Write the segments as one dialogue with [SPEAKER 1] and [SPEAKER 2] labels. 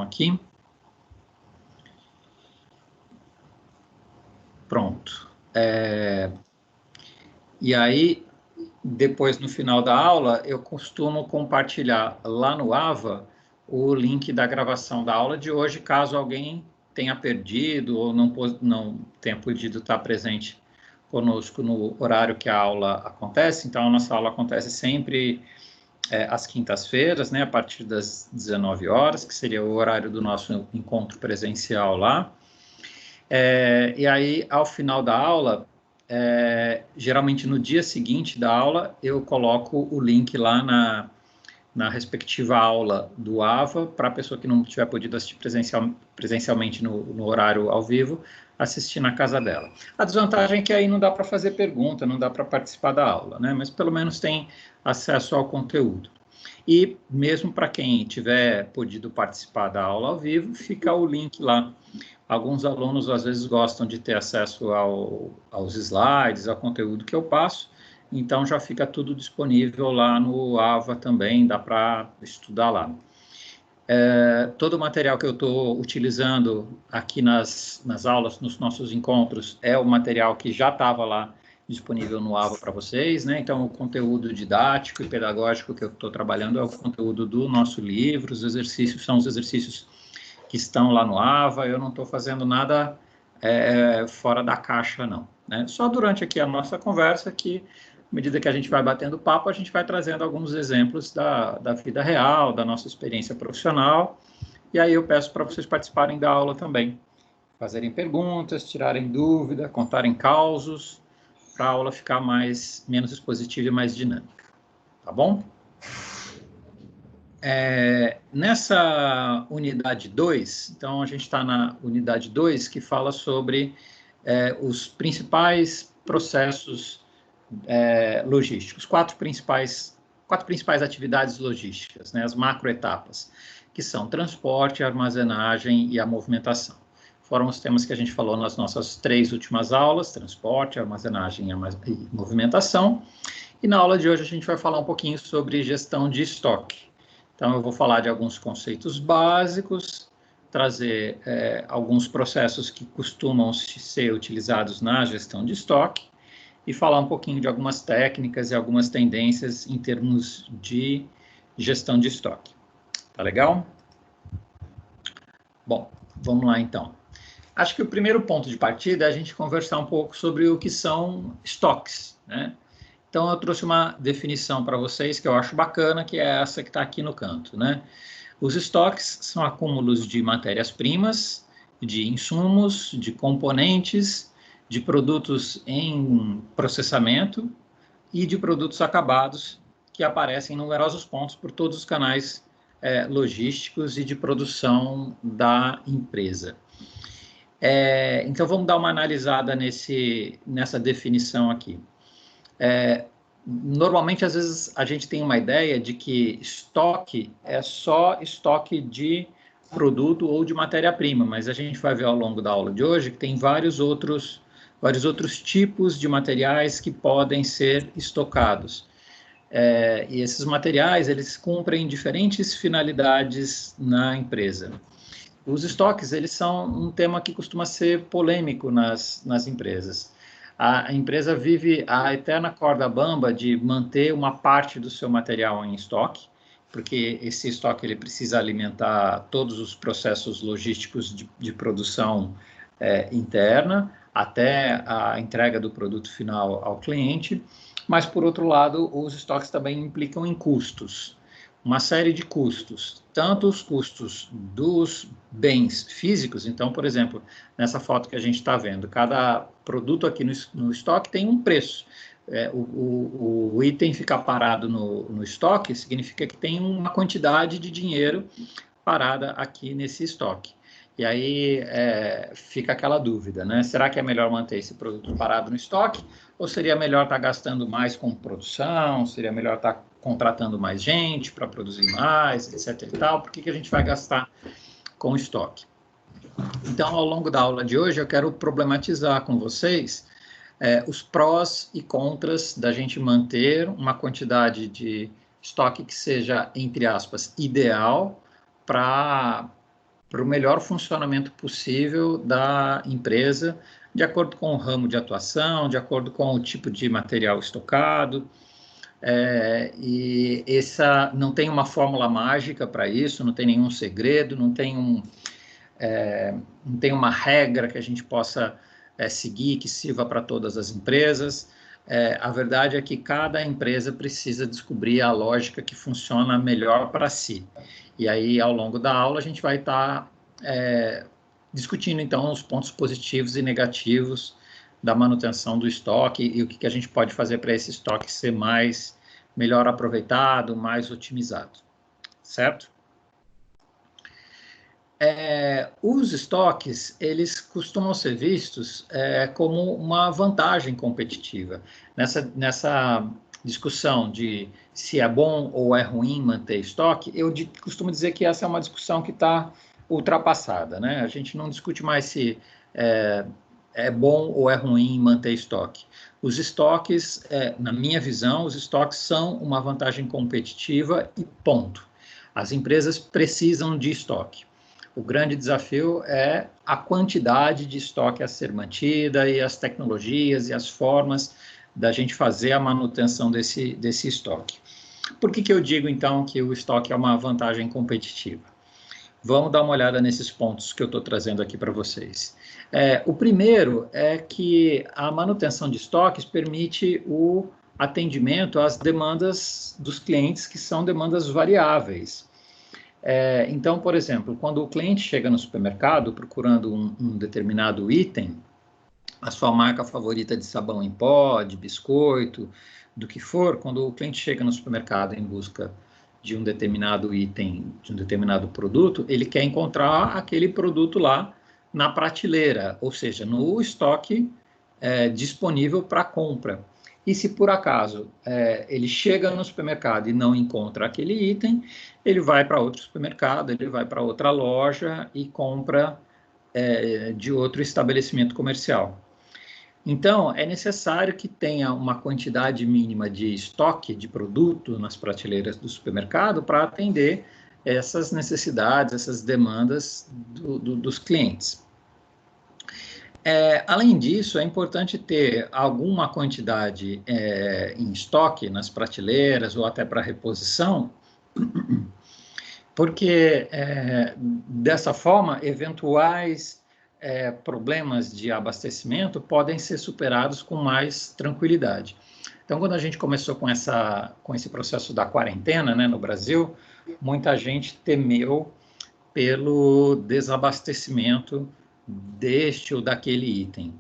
[SPEAKER 1] aqui. Pronto. E aí, depois, no final da aula, eu costumo compartilhar lá no AVA o link da gravação da aula de hoje, caso alguém tenha perdido ou não tenha podido estar presente conosco no horário que a aula acontece. Então, a nossa aula acontece sempre às quintas-feiras, né, a partir das 19 horas, que seria o horário do nosso encontro presencial lá. E aí, ao final da aula, geralmente no dia seguinte da aula, eu coloco o link lá na respectiva aula do AVA, para a pessoa que não tiver podido assistir presencialmente no horário ao vivo, assistir na casa dela. A desvantagem é que aí não dá para fazer pergunta, não dá para participar da aula, né? Mas pelo menos tem acesso ao conteúdo. E mesmo para quem tiver podido participar da aula ao vivo, fica o link lá. Alguns alunos, às vezes, gostam de ter acesso aos slides, ao conteúdo que eu passo, então já fica tudo disponível lá no AVA também, dá para estudar lá. Todo o material que eu estou utilizando aqui nas aulas, nos nossos encontros, é o material que já estava lá disponível no AVA para vocês, né? Então, o conteúdo didático e pedagógico que eu estou trabalhando é o conteúdo do nosso livro, os exercícios são os exercícios que estão lá no AVA, eu não estou fazendo nada fora da caixa, não, né? Só durante aqui a nossa conversa que, à medida que a gente vai batendo papo, a gente vai trazendo alguns exemplos da vida real, da nossa experiência profissional, e aí eu peço para vocês participarem da aula também, fazerem perguntas, tirarem dúvida, contarem causos, para a aula ficar menos expositiva e mais dinâmica, tá bom? Nessa unidade 2, então a gente está na unidade 2, que fala sobre os principais processos logísticos, quatro principais atividades logísticas, né, as macroetapas, que são transporte, armazenagem e a movimentação. Foram os temas que a gente falou nas nossas 3 últimas aulas, transporte, armazenagem e movimentação. E na aula de hoje a gente vai falar um pouquinho sobre gestão de estoque. Então, eu vou falar de alguns conceitos básicos, trazer alguns processos que costumam ser utilizados na gestão de estoque e falar um pouquinho de algumas técnicas e algumas tendências em termos de gestão de estoque. Tá legal? Bom, vamos lá então. Acho que o primeiro ponto de partida é a gente conversar um pouco sobre o que são estoques, né? Então, eu trouxe uma definição para vocês que eu acho bacana, que é essa que está aqui no canto, né? Os estoques são acúmulos de matérias-primas, de insumos, de componentes, de produtos em processamento e de produtos acabados que aparecem em numerosos pontos por todos os canais logísticos e de produção da empresa. Então, vamos dar uma analisada nessa definição aqui. Normalmente, às vezes, a gente tem uma ideia de que estoque é só estoque de produto ou de matéria-prima, mas a gente vai ver ao longo da aula de hoje que tem vários outros tipos de materiais que podem ser estocados. E esses materiais, eles cumprem diferentes finalidades na empresa. Os estoques, eles são um tema que costuma ser polêmico nas empresas. A empresa vive a eterna corda bamba de manter uma parte do seu material em estoque, porque esse estoque ele precisa alimentar todos os processos logísticos de produção interna, até a entrega do produto final ao cliente, mas, por outro lado, os estoques também implicam em custos, uma série de custos, tanto os custos dos bens físicos, então, por exemplo, nessa foto que a gente está vendo, cada produto aqui no estoque tem um preço. O item ficar parado no estoque significa que tem uma quantidade de dinheiro parada aqui nesse estoque. E aí fica aquela dúvida, né? Será que é melhor manter esse produto parado no estoque? Ou seria melhor estar gastando mais com produção? Seria melhor estar contratando mais gente para produzir mais, etc. e tal? Por que a gente vai gastar com estoque? Então, ao longo da aula de hoje, eu quero problematizar com vocês os prós e contras da gente manter uma quantidade de estoque que seja, entre aspas, ideal para para o melhor funcionamento possível da empresa, de acordo com o ramo de atuação, de acordo com o tipo de material estocado. E essa não tem uma fórmula mágica para isso, não tem nenhum segredo, não tem uma regra que a gente possa seguir que sirva para todas as empresas. A verdade é que cada empresa precisa descobrir a lógica que funciona melhor para si. E aí, ao longo da aula, a gente vai estar discutindo, então, os pontos positivos e negativos da manutenção do estoque e o que a gente pode fazer para esse estoque ser melhor aproveitado, mais otimizado, certo? Os estoques, eles costumam ser vistos como uma vantagem competitiva. Nessa discussão de se é bom ou é ruim manter estoque, eu costumo dizer que essa é uma discussão que está ultrapassada, né? A gente não discute mais se é bom ou é ruim manter estoque. Os estoques, na minha visão, os estoques são uma vantagem competitiva e ponto. As empresas precisam de estoque. O grande desafio é a quantidade de estoque a ser mantida e as tecnologias e as formas da gente fazer a manutenção desse estoque. Por que eu digo, então, que o estoque é uma vantagem competitiva? Vamos dar uma olhada nesses pontos que eu estou trazendo aqui para vocês. O primeiro é que a manutenção de estoques permite o atendimento às demandas dos clientes, que são demandas variáveis. Então, por exemplo, quando o cliente chega no supermercado procurando um determinado item, a sua marca favorita de sabão em pó, de biscoito, do que for, quando o cliente chega no supermercado em busca de um determinado item, de um determinado produto, ele quer encontrar aquele produto lá na prateleira, ou seja, no estoque disponível para compra. E se por acaso ele chega no supermercado e não encontra aquele item, ele vai para outro supermercado, ele vai para outra loja e compra de outro estabelecimento comercial. Então, é necessário que tenha uma quantidade mínima de estoque de produto nas prateleiras do supermercado para atender essas necessidades, essas demandas dos clientes. Além disso, é importante ter alguma quantidade em estoque nas prateleiras ou até para reposição, porque dessa forma, eventuais problemas de abastecimento podem ser superados com mais tranquilidade. Então, quando a gente começou com esse processo da quarentena, né, no Brasil, muita gente temeu pelo desabastecimento deste ou daquele item.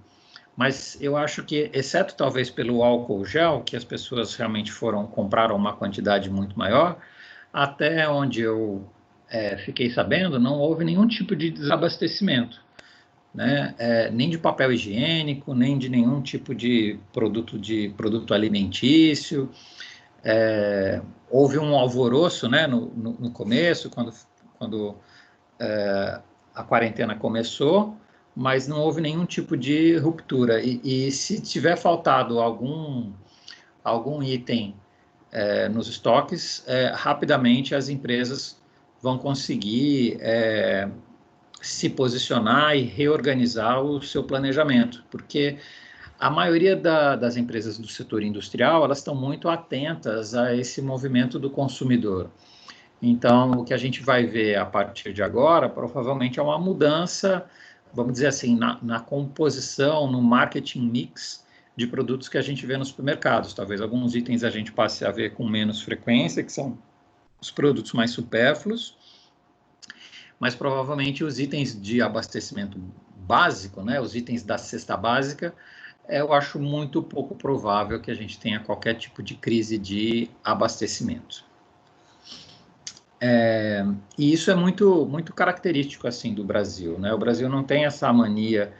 [SPEAKER 1] Mas eu acho que, exceto talvez pelo álcool gel, que as pessoas realmente compraram uma quantidade muito maior, até onde eu fiquei sabendo, não houve nenhum tipo de desabastecimento, né? Nem de papel higiênico, nem de nenhum tipo de produto alimentício. Houve um alvoroço, né, no começo, quando a quarentena começou, mas não houve nenhum tipo de ruptura. E se tiver faltado algum item nos estoques, rapidamente as empresas vão conseguir se posicionar e reorganizar o seu planejamento, porque a maioria das empresas do setor industrial, elas estão muito atentas a esse movimento do consumidor. Então, o que a gente vai ver a partir de agora, provavelmente é uma mudança, vamos dizer assim, na composição, no marketing mix de produtos que a gente vê nos supermercados. Talvez alguns itens a gente passe a ver com menos frequência, que são os produtos mais supérfluos, mas provavelmente os itens de abastecimento básico, né, os itens da cesta básica, eu acho muito pouco provável que a gente tenha qualquer tipo de crise de abastecimento. E isso é muito, muito característico assim do Brasil, né? O Brasil não tem essa mania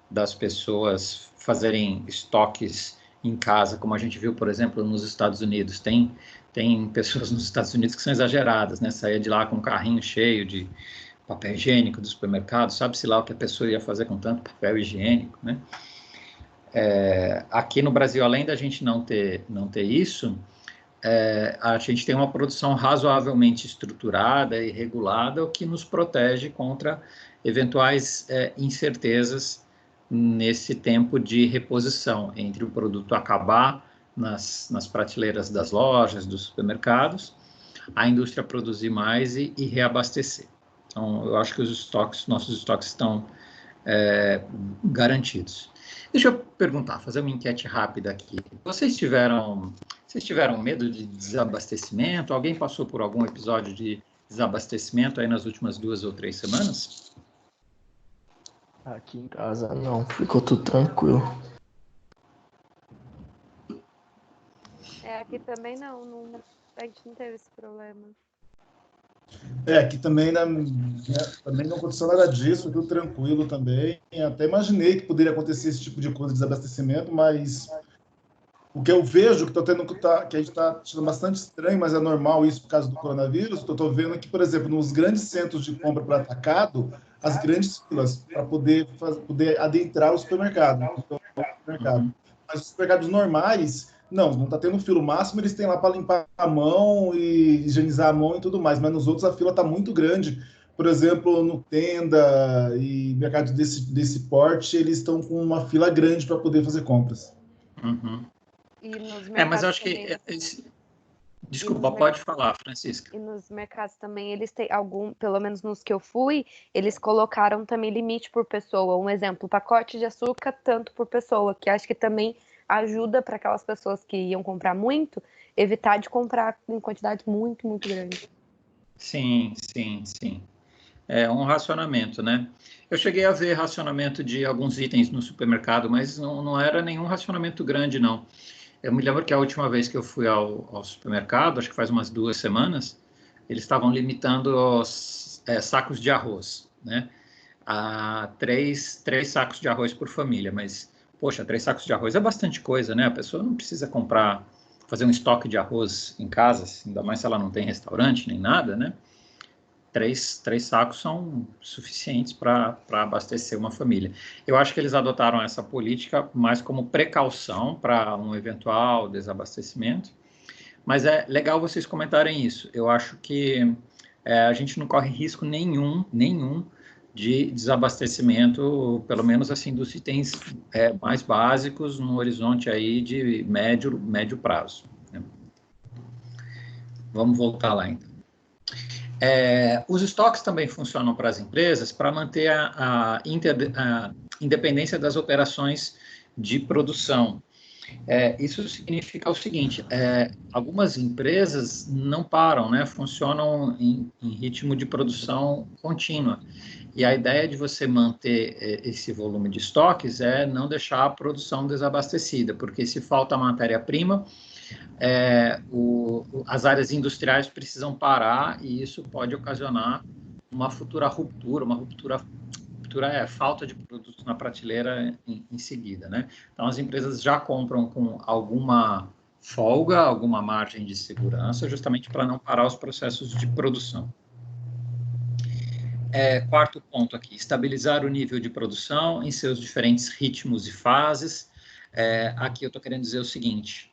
[SPEAKER 1] das pessoas fazerem estoques em casa, como a gente viu, por exemplo, nos Estados Unidos. Tem pessoas nos Estados Unidos que são exageradas, né? Saía de lá com um carrinho cheio de papel higiênico do supermercado, sabe-se lá o que a pessoa ia fazer com tanto papel higiênico, né? Aqui no Brasil, além da gente não ter isso, a gente tem uma produção razoavelmente estruturada e regulada, o que nos protege contra eventuais incertezas nesse tempo de reposição entre o produto acabar nas prateleiras das lojas, dos supermercados, a indústria produzir mais e reabastecer. Então, eu acho que nossos estoques estão garantidos. Deixa eu perguntar, fazer uma enquete rápida aqui. Vocês tiveram medo de desabastecimento? Alguém passou por algum episódio de desabastecimento aí nas últimas 2 ou 3 semanas?
[SPEAKER 2] Aqui em casa não, ficou tudo tranquilo.
[SPEAKER 3] Aqui também não, a gente não teve esse problema.
[SPEAKER 4] Aqui também, também não aconteceu nada disso, tudo tranquilo também. Até imaginei que poderia acontecer esse tipo de coisa de desabastecimento, mas o que eu vejo que a gente está achando bastante estranho, mas é normal isso por causa do coronavírus. Eu estou vendo que, por exemplo, nos grandes centros de compra para atacado, as grandes filas para poder adentrar o supermercado. Mas os supermercados normais, não está tendo fila. O máximo eles têm lá para limpar a mão e higienizar a mão e tudo mais, mas nos outros a fila está muito grande. Por exemplo, no Tenda e mercado desse porte, eles estão com uma fila grande para poder fazer compras.
[SPEAKER 1] Uhum.
[SPEAKER 3] E nos
[SPEAKER 1] mas eu acho que... Desculpa, pode falar, Francisca.
[SPEAKER 3] E nos mercados também, eles têm pelo menos nos que eu fui, eles colocaram também limite por pessoa. Um exemplo, pacote de açúcar, tanto por pessoa, que acho que também ajuda para aquelas pessoas que iam comprar muito, evitar de comprar em quantidade muito, muito grande.
[SPEAKER 1] Sim. É um racionamento, né? Eu cheguei a ver racionamento de alguns itens no supermercado, mas não era nenhum racionamento grande, não. Eu me lembro que a última vez que eu fui ao supermercado, acho que faz umas 2 semanas, eles estavam limitando os sacos de arroz, né? A 3 sacos de arroz por família, mas, poxa, 3 sacos de arroz é bastante coisa, né? A pessoa não precisa fazer um estoque de arroz em casa, ainda mais se ela não tem restaurante nem nada, né? 3 sacos são suficientes para abastecer uma família. Eu acho que eles adotaram essa política mais como precaução para um eventual desabastecimento, mas é legal vocês comentarem isso. Eu acho que a gente não corre risco nenhum de desabastecimento, pelo menos assim, dos itens mais básicos no horizonte aí de médio prazo, né? Vamos voltar lá, então. Os estoques também funcionam para as empresas para manter a independência das operações de produção. Isso significa o seguinte, algumas empresas não param, né, funcionam em ritmo de produção contínua. E a ideia de você manter esse volume de estoques é não deixar a produção desabastecida, porque se falta matéria-prima, as áreas industriais precisam parar e isso pode ocasionar uma futura ruptura, falta de produtos na prateleira em seguida, né? Então, as empresas já compram com alguma folga, alguma margem de segurança, justamente para não parar os processos de produção. Quarto ponto aqui, estabilizar o nível de produção em seus diferentes ritmos e fases. Aqui eu estou querendo dizer o seguinte,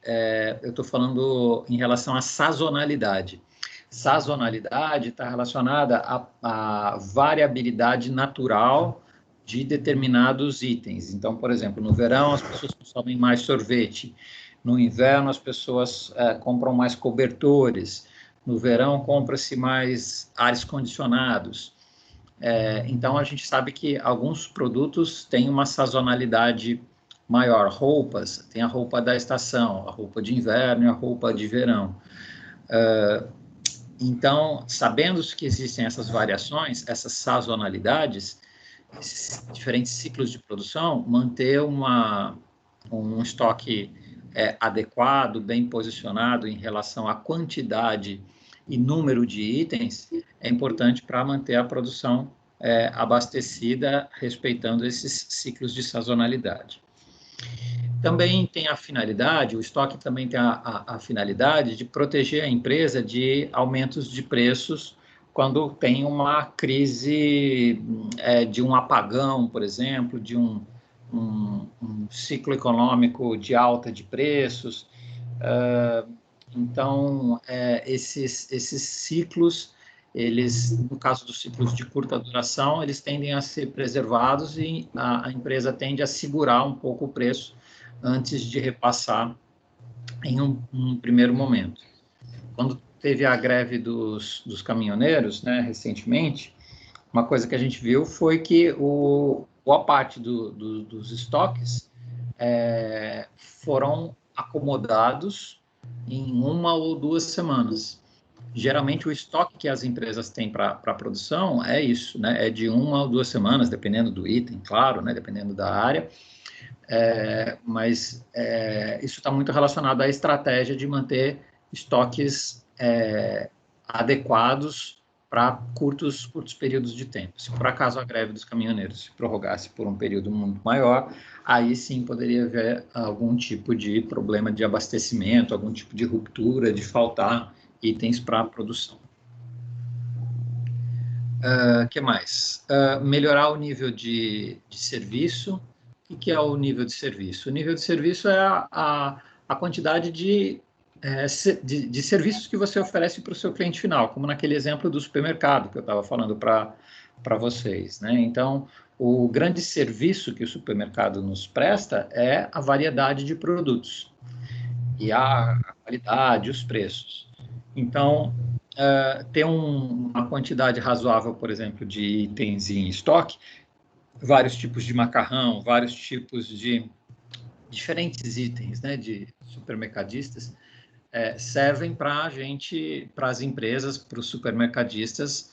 [SPEAKER 1] eu estou falando em relação à sazonalidade. Sazonalidade está relacionada à variabilidade natural de determinados itens. Então, por exemplo, no verão as pessoas consomem mais sorvete, no inverno as pessoas compram mais cobertores, no verão compra-se mais ares condicionados. Então, a gente sabe que alguns produtos têm uma sazonalidade maior. Roupas, tem a roupa da estação, a roupa de inverno e a roupa de verão. Então, sabendo que existem essas variações, essas sazonalidades, esses diferentes ciclos de produção, manter um estoque adequado, bem posicionado em relação à quantidade e número de itens é importante para manter a produção abastecida, respeitando esses ciclos de sazonalidade. Também tem a finalidade, o estoque também tem a finalidade de proteger a empresa de aumentos de preços quando tem uma crise de um apagão, por exemplo, de um ciclo econômico de alta de preços. Então, esses ciclos, eles, no caso dos ciclos de curta duração, eles tendem a ser preservados e a empresa tende a segurar um pouco o preço antes de repassar em um primeiro momento. Quando teve a greve dos caminhoneiros, né, recentemente, uma coisa que a gente viu foi que boa parte dos estoques foram acomodados em 1 ou 2 semanas. Geralmente, o estoque que as empresas têm para a produção é isso, né? É de 1 ou 2 semanas, dependendo do item, claro, né? Dependendo da área. Mas isso está muito relacionado à estratégia de manter estoques adequados para curtos períodos de tempo. Se por acaso a greve dos caminhoneiros se prorrogasse por um período muito maior, aí sim poderia haver algum tipo de problema de abastecimento, algum tipo de ruptura, de faltar itens para a produção. Que mais? Melhorar o nível de serviço. O que é o nível de serviço? O nível de serviço é a quantidade de serviços que você oferece para o seu cliente final, como naquele exemplo do supermercado que eu estava falando para vocês, né? Então, o grande serviço que o supermercado nos presta é a variedade de produtos e a qualidade, os preços. Então, ter uma quantidade razoável, por exemplo, de itens em estoque, vários tipos de macarrão, vários tipos de diferentes itens, né, de supermercadistas, servem para as empresas, para os supermercadistas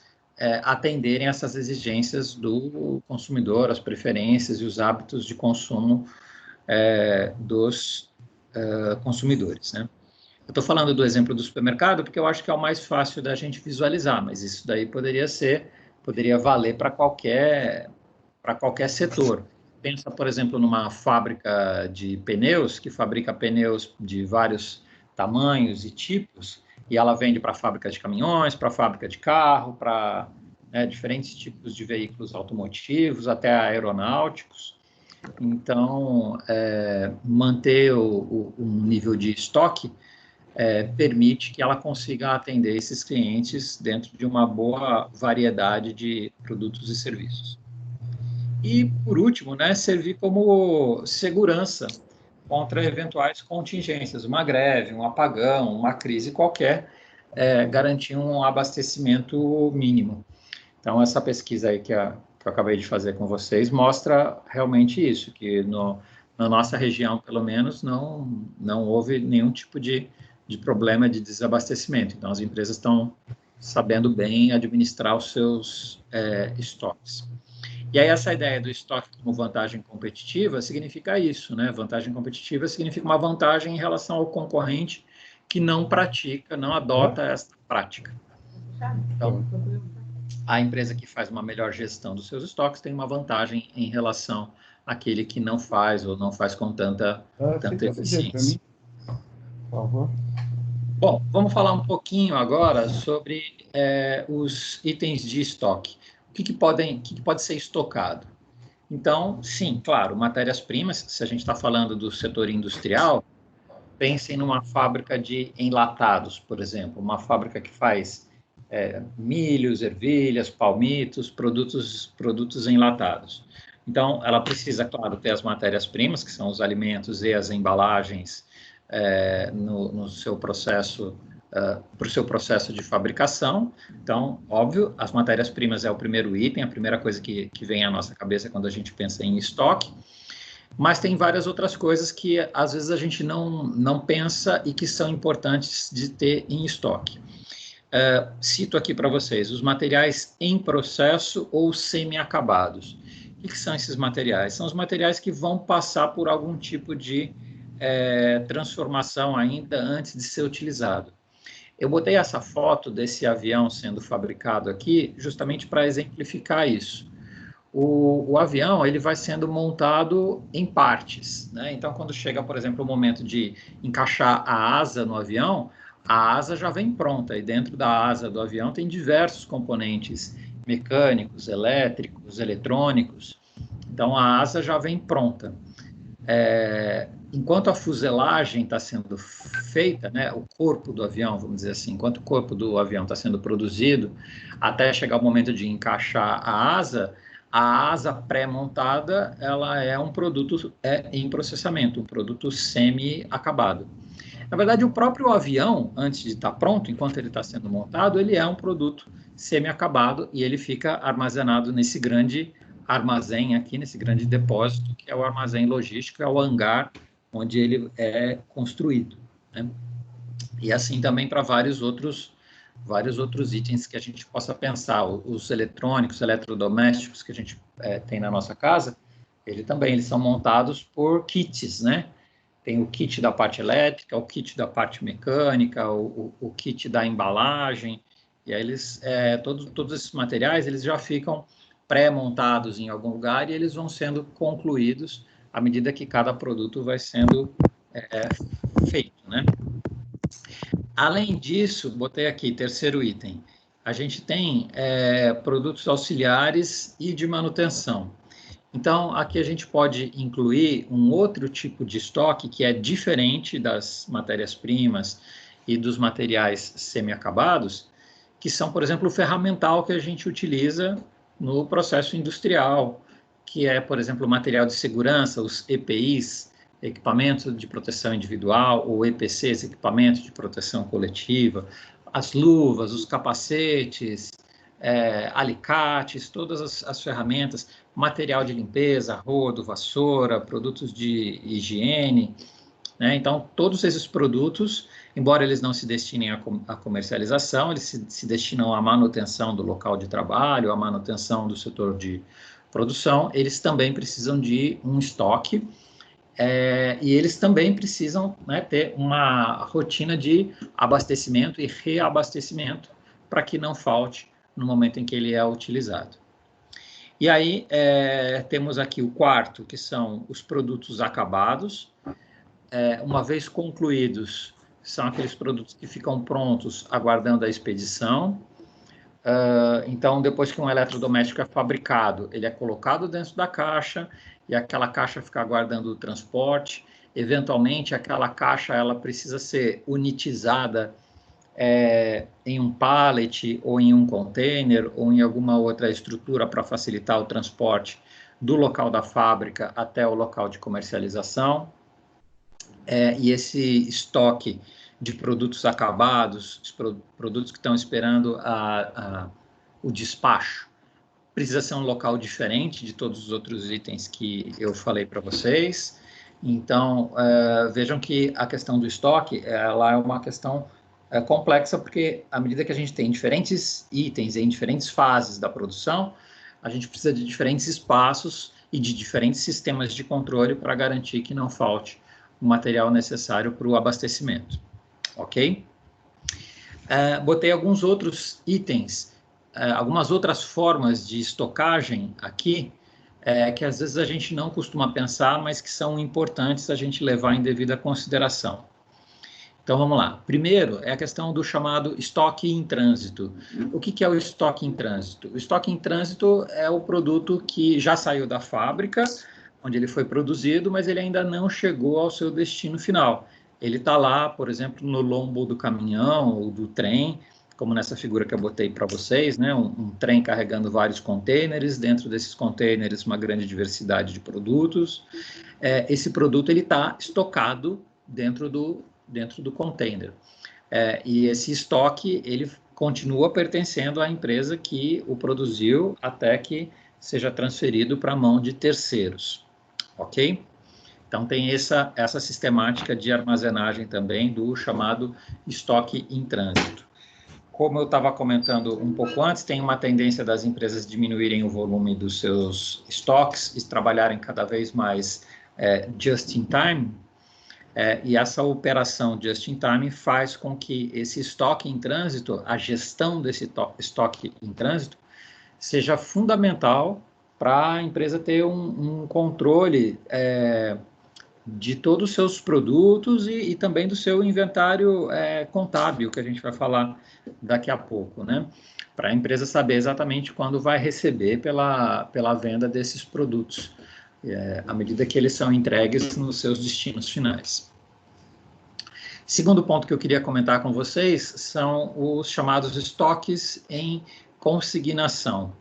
[SPEAKER 1] atenderem essas exigências do consumidor, as preferências e os hábitos de consumo dos consumidores, né? Eu estou falando do exemplo do supermercado porque eu acho que é o mais fácil da gente visualizar, mas isso daí poderia valer para qualquer setor. Pensa, por exemplo, numa fábrica de pneus, que fabrica pneus de vários tamanhos e tipos, e ela vende para fábrica de caminhões, para fábrica de carro, para diferentes tipos de veículos automotivos, até aeronáuticos. Então, manter um nível de estoque permite que ela consiga atender esses clientes dentro de uma boa variedade de produtos e serviços. E, por último, né, servir como segurança contra eventuais contingências, uma greve, um apagão, uma crise qualquer, garantir um abastecimento mínimo. Então, essa pesquisa aí que eu acabei de fazer com vocês mostra realmente isso, que na nossa região, pelo menos, não houve nenhum tipo de problema de desabastecimento. Então, as empresas estão sabendo bem administrar os seus estoques. E aí essa ideia do estoque como vantagem competitiva significa isso, né? Vantagem competitiva significa uma vantagem em relação ao concorrente que não pratica, não adota essa prática. Então, a empresa que faz uma melhor gestão dos seus estoques tem uma vantagem em relação àquele que não faz ou não faz com tanta eficiência.
[SPEAKER 2] Por favor.
[SPEAKER 1] Bom, vamos falar um pouquinho agora sobre os itens de estoque. O que pode ser estocado? Então, sim, claro, matérias-primas, se a gente está falando do setor industrial, pensem numa fábrica de enlatados, por exemplo, uma fábrica que faz milhos, ervilhas, palmitos, produtos enlatados. Então, ela precisa, claro, ter as matérias-primas, que são os alimentos e as embalagens no seu processo, para o seu processo de fabricação. Então, óbvio, as matérias-primas é o primeiro item, a primeira coisa que vem à nossa cabeça quando a gente pensa em estoque, mas tem várias outras coisas que, às vezes, a gente não pensa e que são importantes de ter em estoque. Cito aqui para vocês os materiais em processo ou semi-acabados. O que são esses materiais? São os materiais que vão passar por algum tipo de transformação ainda antes de ser utilizado. Eu botei essa foto desse avião sendo fabricado aqui justamente para exemplificar isso. O avião ele vai sendo montado em partes, né? Então, quando chega, por exemplo, o momento de encaixar a asa no avião, a asa já vem pronta, e dentro da asa do avião tem diversos componentes mecânicos, elétricos, eletrônicos. Então, a asa já vem pronta. enquanto a fuselagem está sendo feita, né, o corpo do avião, vamos dizer assim, enquanto o corpo do avião está sendo produzido, até chegar o momento de encaixar a asa pré-montada, ela é um produto em processamento, um produto semi-acabado. Na verdade, o próprio avião, antes de estar pronto, enquanto ele está sendo montado, ele é um produto semi-acabado e ele fica armazenado nesse grande armazém aqui, nesse grande depósito, que é o armazém logístico, é o hangar onde ele é construído, né? E assim também para vários outros itens que a gente possa pensar, os eletrônicos, eletrodomésticos que a gente tem na nossa casa, eles são montados por kits, né? Tem o kit da parte elétrica, o kit da parte mecânica, o kit da embalagem, e aí todos esses materiais, eles já ficam pré-montados em algum lugar e eles vão sendo concluídos à medida que cada produto vai sendo feito, né? Além disso, botei aqui, terceiro item, a gente tem produtos auxiliares e de manutenção. Então, aqui a gente pode incluir um outro tipo de estoque que é diferente das matérias-primas e dos materiais semi-acabados, que são, por exemplo, o ferramental que a gente utiliza no processo industrial, que é, por exemplo, o material de segurança, os EPIs, equipamentos de proteção individual, ou EPCs, equipamentos de proteção coletiva, as luvas, os capacetes, alicates, todas as ferramentas, material de limpeza, rodo, vassoura, produtos de higiene, né? Então, todos esses produtos, embora eles não se destinem à comercialização, eles se destinam à manutenção do local de trabalho, à manutenção do setor de produção, eles também precisam de um estoque, e eles também precisam, né, ter uma rotina de abastecimento e reabastecimento para que não falte no momento em que ele é utilizado. E aí, temos aqui o quarto, que são os produtos acabados. Uma vez concluídos, são aqueles produtos que ficam prontos, aguardando a expedição. Então, depois que um eletrodoméstico é fabricado, ele é colocado dentro da caixa, e aquela caixa fica aguardando o transporte. Eventualmente, aquela caixa ela precisa ser unitizada em um pallet, ou em um container, ou em alguma outra estrutura para facilitar o transporte do local da fábrica até o local de comercialização. E esse estoque de produtos acabados, produtos que estão esperando o despacho, precisa ser um local diferente de todos os outros itens que eu falei para vocês. Então, vejam que a questão do estoque, ela é uma questão complexa, porque à medida que a gente tem diferentes itens em diferentes fases da produção, a gente precisa de diferentes espaços e de diferentes sistemas de controle para garantir que não falte o material necessário para o abastecimento, ok? Botei alguns outros itens, algumas outras formas de estocagem aqui, que às vezes a gente não costuma pensar, mas que são importantes a gente levar em devida consideração. Então, vamos lá. Primeiro, é a questão do chamado estoque em trânsito. O que é o estoque em trânsito? O estoque em trânsito é o produto que já saiu da fábrica, onde ele foi produzido, mas ele ainda não chegou ao seu destino final. Ele está lá, por exemplo, no lombo do caminhão ou do trem, como nessa figura que eu botei para vocês, né? Um trem carregando vários containers, dentro desses containers uma grande diversidade de produtos. Esse produto ele está estocado dentro do container. E esse estoque ele continua pertencendo à empresa que o produziu até que seja transferido para a mão de terceiros, ok? Então, tem essa sistemática de armazenagem também do chamado estoque em trânsito. Como eu estava comentando um pouco antes, tem uma tendência das empresas diminuírem o volume dos seus estoques e trabalharem cada vez mais just in time, e essa operação just in time faz com que esse estoque em trânsito, a gestão desse estoque em trânsito, seja fundamental para a empresa ter um controle de todos os seus produtos e também do seu inventário contábil, que a gente vai falar daqui a pouco, né? Para a empresa saber exatamente quando vai receber pela venda desses produtos à medida que eles são entregues nos seus destinos finais. Segundo ponto que eu queria comentar com vocês são os chamados estoques em consignação.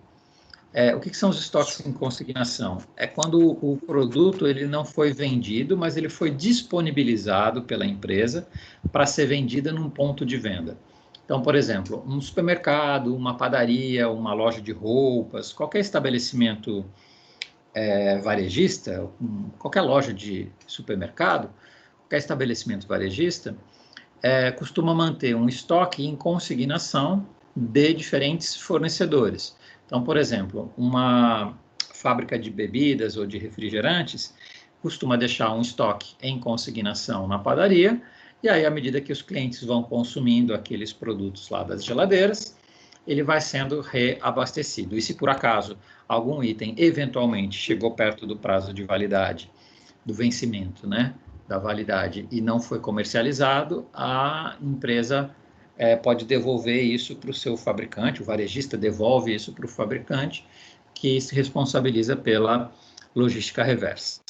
[SPEAKER 1] O que são os estoques em consignação? É quando o produto ele não foi vendido, mas ele foi disponibilizado pela empresa para ser vendida num ponto de venda. Então, por exemplo, um supermercado, uma padaria, uma loja de roupas, qualquer estabelecimento varejista, qualquer loja de supermercado, qualquer estabelecimento varejista, costuma manter um estoque em consignação de diferentes fornecedores. Então, por exemplo, uma fábrica de bebidas ou de refrigerantes costuma deixar um estoque em consignação na padaria, e aí, à medida que os clientes vão consumindo aqueles produtos lá das geladeiras, ele vai sendo reabastecido. E se por acaso algum item eventualmente chegou perto do prazo de validade, do vencimento, né, da validade, e não foi comercializado, a empresa pode devolver isso para o seu fabricante, o varejista devolve isso para o fabricante, que se responsabiliza pela logística reversa.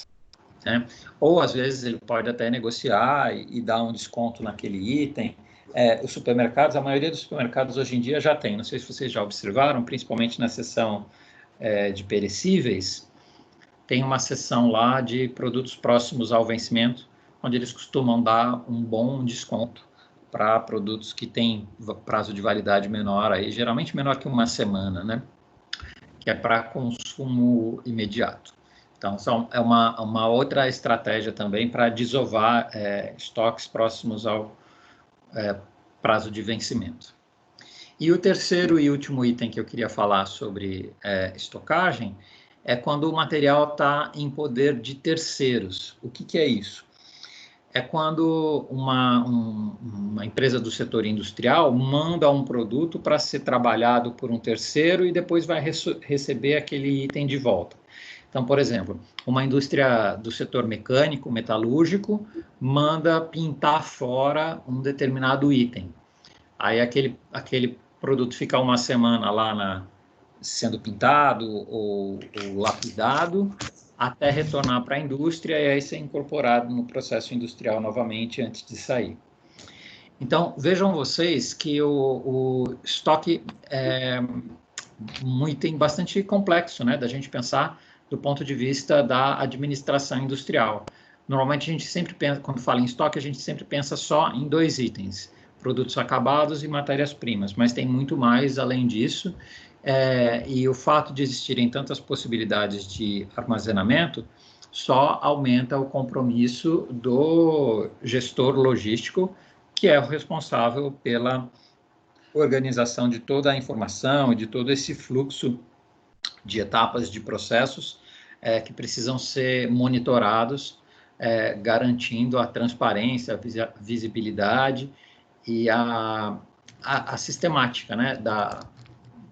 [SPEAKER 1] Né? Ou, às vezes, ele pode até negociar e dar um desconto naquele item. Os supermercados, a maioria dos supermercados hoje em dia já tem, não sei se vocês já observaram, principalmente na seção de perecíveis, tem uma seção lá de produtos próximos ao vencimento, onde eles costumam dar um bom desconto para produtos que têm prazo de validade menor, aí, geralmente menor que uma semana, né? Que é para consumo imediato. Então, é uma outra estratégia também para desovar estoques próximos ao prazo de vencimento. E o terceiro e último item que eu queria falar sobre estocagem é quando o material está em poder de terceiros. O que é isso? É quando uma empresa do setor industrial manda um produto para ser trabalhado por um terceiro e depois vai receber aquele item de volta. Então, por exemplo, uma indústria do setor mecânico, metalúrgico, manda pintar fora um determinado item. Aí aquele produto fica uma semana lá sendo pintado ou lapidado, até retornar para a indústria e aí ser incorporado no processo industrial novamente antes de sair. Então, vejam vocês que o estoque é um item bastante complexo, né, da gente pensar do ponto de vista da administração industrial. Normalmente a gente sempre pensa, quando fala em estoque, a gente sempre pensa só em dois itens, produtos acabados e matérias-primas, mas tem muito mais além disso. E o fato de existirem tantas possibilidades de armazenamento só aumenta o compromisso do gestor logístico, que é o responsável pela organização de toda a informação e de todo esse fluxo de etapas de processos que precisam ser monitorados, garantindo a transparência, a visibilidade e a sistemática, né,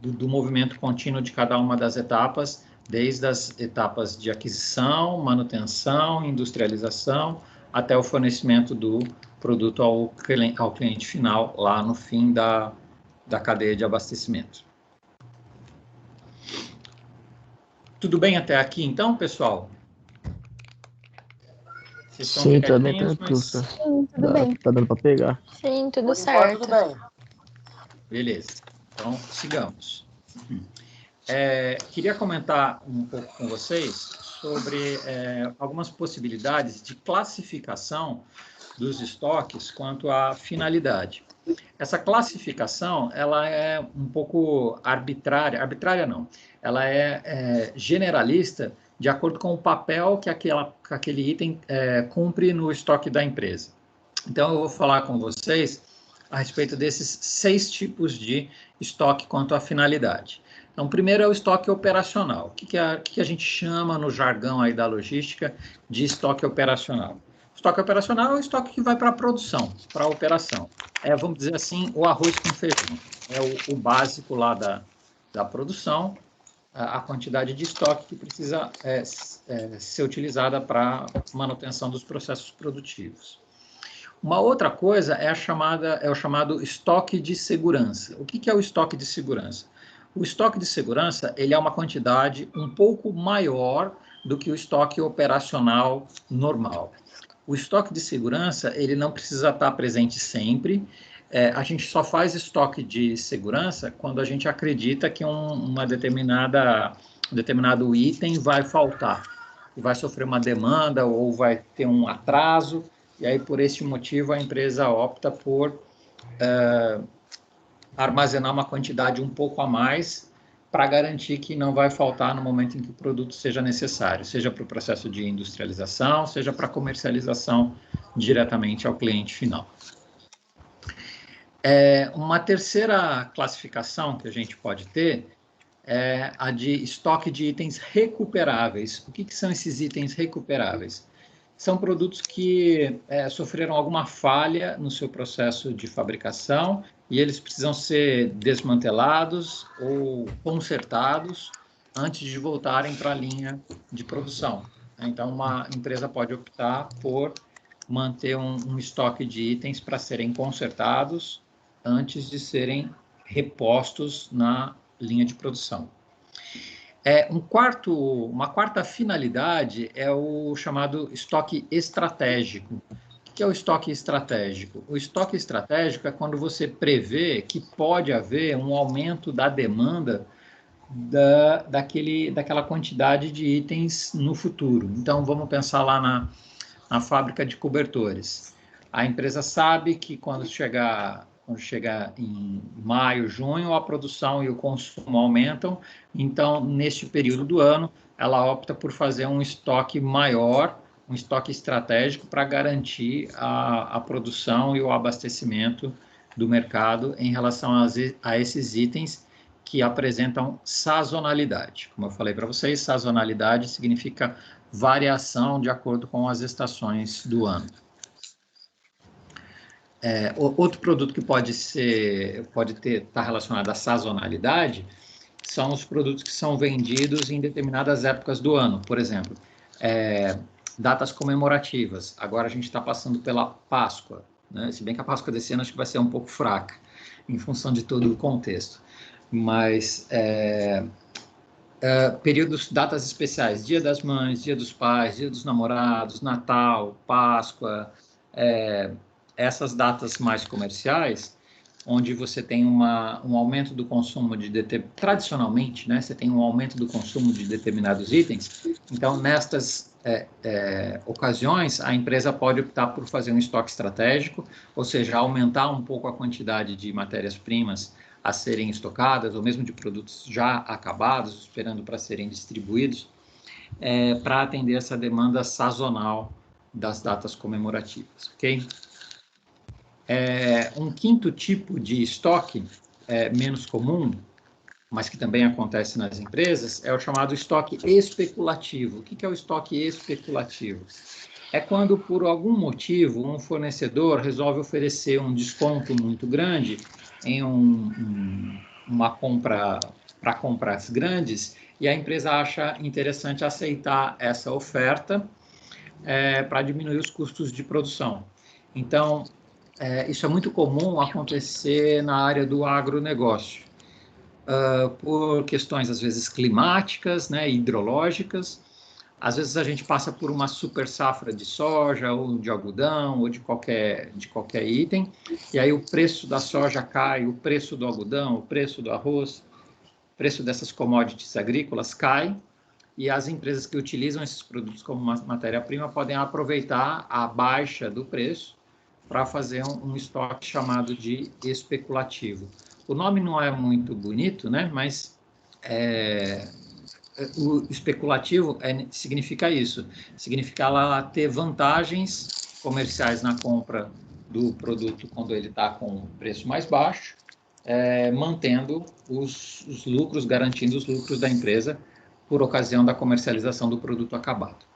[SPEAKER 1] do movimento contínuo de cada uma das etapas, desde as etapas de aquisição, manutenção, industrialização, até o fornecimento do produto ao cliente final, lá no fim da cadeia de abastecimento. Tudo bem até aqui, então, pessoal?
[SPEAKER 2] Sim, tá bem tranquilo, sir.
[SPEAKER 3] Sim, tudo bem.
[SPEAKER 2] Tá dando para pegar.
[SPEAKER 3] Sim, tudo certo.
[SPEAKER 5] Tudo bem.
[SPEAKER 1] Beleza, então sigamos. Queria comentar um pouco com vocês sobre algumas possibilidades de classificação dos estoques quanto à finalidade. Essa classificação, ela é um pouco arbitrária não, ela é generalista de acordo com o papel que aquele item cumpre no estoque da empresa. Então, eu vou falar com vocês a respeito desses 6 tipos de estoque quanto à finalidade. Então, o primeiro é o estoque operacional. O que a gente chama no jargão aí da logística de estoque operacional? O estoque operacional é o estoque que vai para a produção, para a operação. Vamos dizer assim, o arroz com feijão. É o básico lá da produção, a quantidade de estoque que precisa ser utilizada para manutenção dos processos produtivos. Uma outra coisa é o chamado estoque de segurança. O que é o estoque de segurança? O estoque de segurança ele é uma quantidade um pouco maior do que o estoque operacional normal. O estoque de segurança, ele não precisa estar presente sempre. A gente só faz estoque de segurança quando a gente acredita que um determinado item vai faltar, vai sofrer uma demanda ou vai ter um atraso, e aí, por esse motivo, a empresa opta por armazenar uma quantidade um pouco a mais para garantir que não vai faltar no momento em que o produto seja necessário, seja para o processo de industrialização, seja para a comercialização diretamente ao cliente final. Uma terceira classificação que a gente pode ter é a de estoque de itens recuperáveis. O que são esses itens recuperáveis? São produtos que sofreram alguma falha no seu processo de fabricação e eles precisam ser desmantelados ou consertados antes de voltarem para a linha de produção. Então, uma empresa pode optar por manter um estoque de itens para serem consertados antes de serem repostos na linha de produção. Uma quarta finalidade é o chamado estoque estratégico. O que é o estoque estratégico? O estoque estratégico é quando você prevê que pode haver um aumento da demanda daquela quantidade de itens no futuro. Então, vamos pensar lá na fábrica de cobertores. A empresa sabe que quando chegar em maio, junho, a produção e o consumo aumentam, então, neste período do ano, ela opta por fazer um estoque maior, um estoque estratégico para garantir a produção e o abastecimento do mercado em relação a esses itens que apresentam sazonalidade. Como eu falei para vocês, sazonalidade significa variação de acordo com as estações do ano. Outro produto que pode estar relacionado à sazonalidade são os produtos que são vendidos em determinadas épocas do ano. Por exemplo, datas comemorativas. Agora a gente está passando pela Páscoa, né? Se bem que a Páscoa desse ano acho que vai ser um pouco fraca, em função de todo o contexto. Mas períodos, datas especiais, Dia das Mães, Dia dos Pais, Dia dos Namorados, Natal, Páscoa, essas datas mais comerciais, onde você tem um aumento do consumo tradicionalmente, né, você tem um aumento do consumo de determinados itens. Então, nestas ocasiões, a empresa pode optar por fazer um estoque estratégico, ou seja, aumentar um pouco a quantidade de matérias-primas a serem estocadas, ou mesmo de produtos já acabados, esperando para serem distribuídos, para atender essa demanda sazonal das datas comemorativas, ok? Um quinto tipo de estoque, menos comum, mas que também acontece nas empresas, é o chamado estoque especulativo. O que é o estoque especulativo? É quando, por algum motivo, um fornecedor resolve oferecer um desconto muito grande em uma compra para compras grandes, e a empresa acha interessante aceitar essa oferta para diminuir os custos de produção. Então, isso é muito comum acontecer na área do agronegócio, por questões, às vezes, climáticas, né, hidrológicas. Às vezes a gente passa por uma super safra de soja, ou de algodão, ou de qualquer item, e aí o preço da soja cai, o preço do algodão, o preço do arroz, o preço dessas commodities agrícolas cai, e as empresas que utilizam esses produtos como matéria-prima podem aproveitar a baixa do preço para fazer um estoque chamado de especulativo. O nome não é muito bonito, né? Mas o especulativo significa isso, significa ela ter vantagens comerciais na compra do produto quando ele está com o preço mais baixo, mantendo os lucros, garantindo os lucros da empresa por ocasião da comercialização do produto acabado.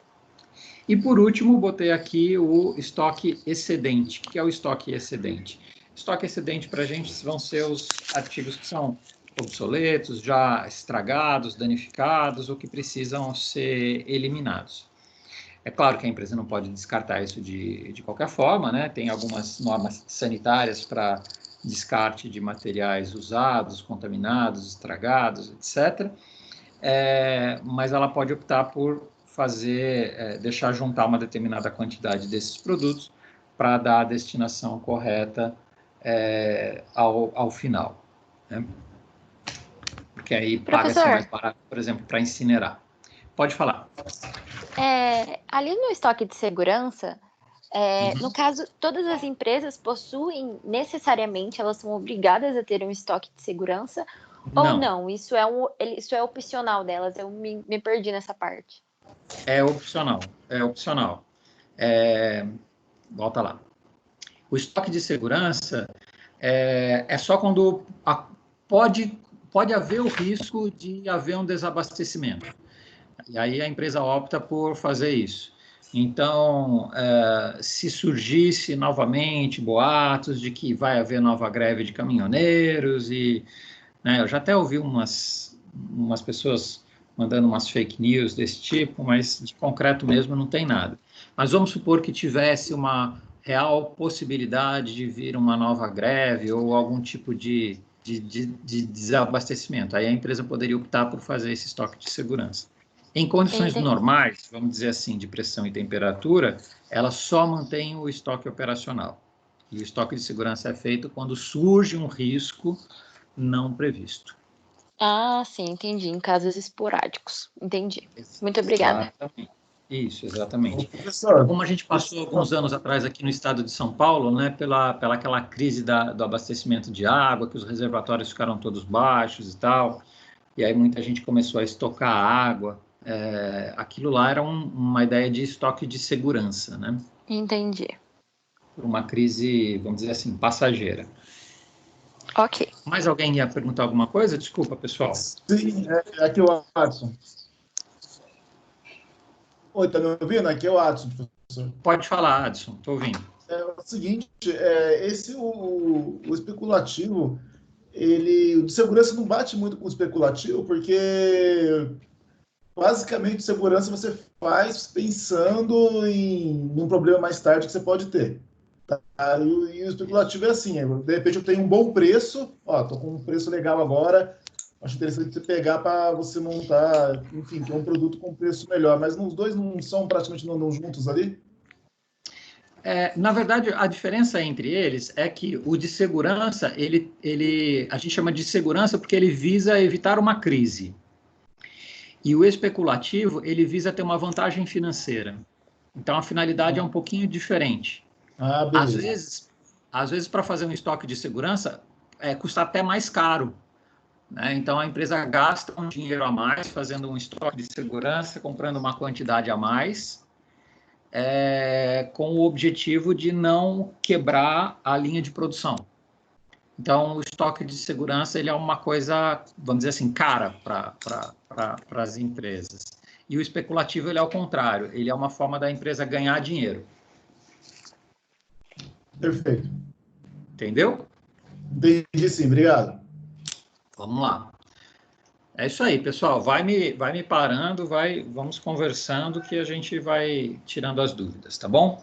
[SPEAKER 1] E, por último, botei aqui o estoque excedente. O que é o estoque excedente? Estoque excedente para a gente vão ser os artigos que são obsoletos, já estragados, danificados ou que precisam ser eliminados. É claro que a empresa não pode descartar isso de qualquer forma, né? Tem algumas normas sanitárias para descarte de materiais usados, contaminados, estragados, etc. Mas ela pode optar por deixar juntar uma determinada quantidade desses produtos para dar a destinação correta ao final, né? Porque aí paga-se mais barato, por exemplo, para incinerar. Pode falar.
[SPEAKER 5] Ali no estoque de segurança, no caso, todas as empresas possuem, necessariamente, elas são obrigadas a ter um estoque de segurança? Ou não? Isso é opcional delas? Eu me perdi nessa parte.
[SPEAKER 1] É opcional. Volta lá. O estoque de segurança é só quando pode haver o risco de haver um desabastecimento. E aí a empresa opta por fazer isso. Então, se surgisse novamente boatos de que vai haver nova greve de caminhoneiros né, eu já até ouvi umas pessoas mandando umas fake news desse tipo, mas de concreto mesmo não tem nada. Mas vamos supor que tivesse uma real possibilidade de vir uma nova greve ou algum tipo de desabastecimento. Aí a empresa poderia optar por fazer esse estoque de segurança. Em condições normais, vamos dizer assim, de pressão e temperatura, ela só mantém o estoque operacional. E o estoque de segurança é feito quando surge um risco não previsto.
[SPEAKER 5] Ah, sim, entendi. Em casos esporádicos. Entendi. Muito obrigada.
[SPEAKER 1] Exatamente. Isso, exatamente. Como a gente passou alguns anos atrás aqui no estado de São Paulo, né, pela aquela crise do abastecimento de água, que os reservatórios ficaram todos baixos e tal, e aí muita gente começou a estocar água. Aquilo lá era uma ideia de estoque de segurança, né?
[SPEAKER 5] Entendi.
[SPEAKER 1] Por uma crise, vamos dizer assim, passageira.
[SPEAKER 5] Ok.
[SPEAKER 1] Mais alguém ia perguntar alguma coisa? Desculpa, pessoal.
[SPEAKER 4] Sim, aqui é o Adson. Oi, tá me ouvindo? Aqui é o Adson, professor.
[SPEAKER 1] Pode falar, Adson, estou ouvindo.
[SPEAKER 4] É o seguinte, o especulativo, o de segurança não bate muito com o especulativo, porque basicamente segurança você faz pensando em um problema mais tarde que você pode ter. Tá? E o especulativo é assim, de repente eu tenho um bom preço, tô com um preço legal agora, acho interessante você pegar para você montar, enfim, ter um produto com preço melhor, mas os dois não são praticamente não juntos ali?
[SPEAKER 1] Na verdade, a diferença entre eles é que o de segurança, a gente chama de segurança porque ele visa evitar uma crise. E o especulativo, ele visa ter uma vantagem financeira. Então, a finalidade é um pouquinho diferente. Às vezes, para fazer um estoque de segurança, custa até mais caro, né? Então, a empresa gasta um dinheiro a mais fazendo um estoque de segurança, comprando uma quantidade a mais, com o objetivo de não quebrar a linha de produção. Então, o estoque de segurança ele é uma coisa, vamos dizer assim, cara para as empresas. E o especulativo ele é ao contrário, ele é uma forma da empresa ganhar dinheiro.
[SPEAKER 4] Perfeito.
[SPEAKER 1] Entendeu?
[SPEAKER 4] Entendi, sim. Obrigado.
[SPEAKER 1] Vamos lá. É isso aí, pessoal. Vai me parando, vamos conversando que a gente vai tirando as dúvidas, tá bom?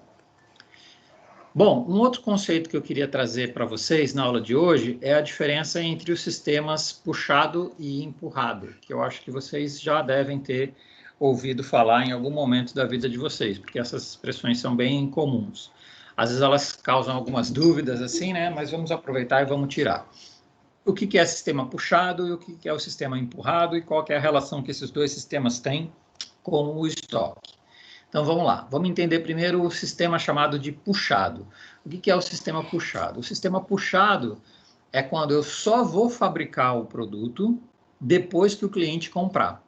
[SPEAKER 1] Bom, um outro conceito que eu queria trazer para vocês na aula de hoje é a diferença entre os sistemas puxado e empurrado, que eu acho que vocês já devem ter ouvido falar em algum momento da vida de vocês, porque essas expressões são bem comuns. Às vezes elas causam algumas dúvidas assim, né? Mas vamos aproveitar e vamos tirar. O que é sistema puxado e o que é o sistema empurrado e qual que é a relação que esses dois sistemas têm com o estoque. Então, vamos lá. Vamos entender primeiro o sistema chamado de puxado. O que é o sistema puxado? O sistema puxado é quando eu só vou fabricar o produto depois que o cliente comprar,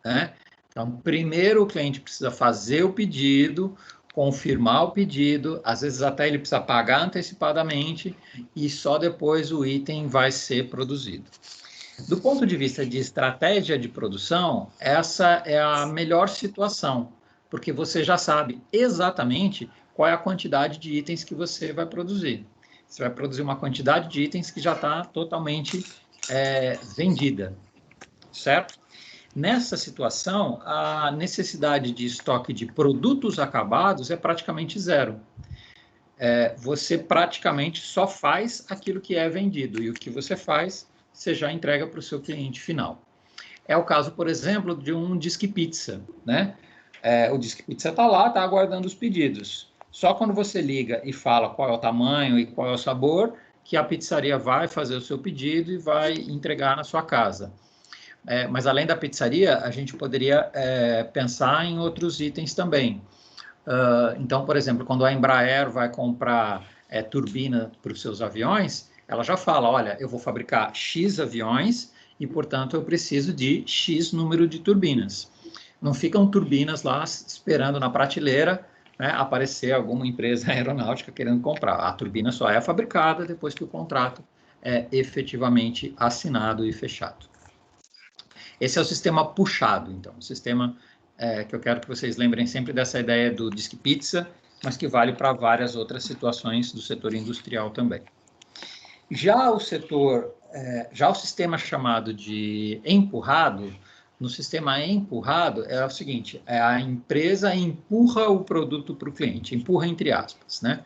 [SPEAKER 1] né? Então, primeiro o cliente precisa fazer o pedido, confirmar o pedido, às vezes até ele precisa pagar antecipadamente e só depois o item vai ser produzido. Do ponto de vista de estratégia de produção, essa é a melhor situação, porque você já sabe exatamente qual é a quantidade de itens que você vai produzir. Você vai produzir uma quantidade de itens que já está totalmente vendida, certo? Nessa situação, a necessidade de estoque de produtos acabados é praticamente zero. Você praticamente só faz aquilo que é vendido, e o que você faz, você já entrega para o seu cliente final. É o caso, por exemplo, de um Disque Pizza, né? o Disque Pizza está lá, está aguardando os pedidos. Só quando você liga e fala qual é o tamanho e qual é o sabor, que a pizzaria vai fazer o seu pedido e vai entregar na sua casa. Mas além da pizzaria, a gente poderia pensar em outros itens também. Então, por exemplo, quando a Embraer vai comprar turbina para os seus aviões, ela já fala, olha, eu vou fabricar X aviões e, portanto, eu preciso de X número de turbinas. Não ficam turbinas lá esperando na prateleira, né, aparecer alguma empresa aeronáutica querendo comprar. A turbina só é fabricada depois que o contrato é efetivamente assinado e fechado. Esse é o sistema puxado, então, o sistema que eu quero que vocês lembrem sempre dessa ideia do Disque Pizza, mas que vale para várias outras situações do setor industrial também. Já o sistema chamado de empurrado, no sistema empurrado é o seguinte, a empresa empurra o produto para o cliente, empurra entre aspas, né?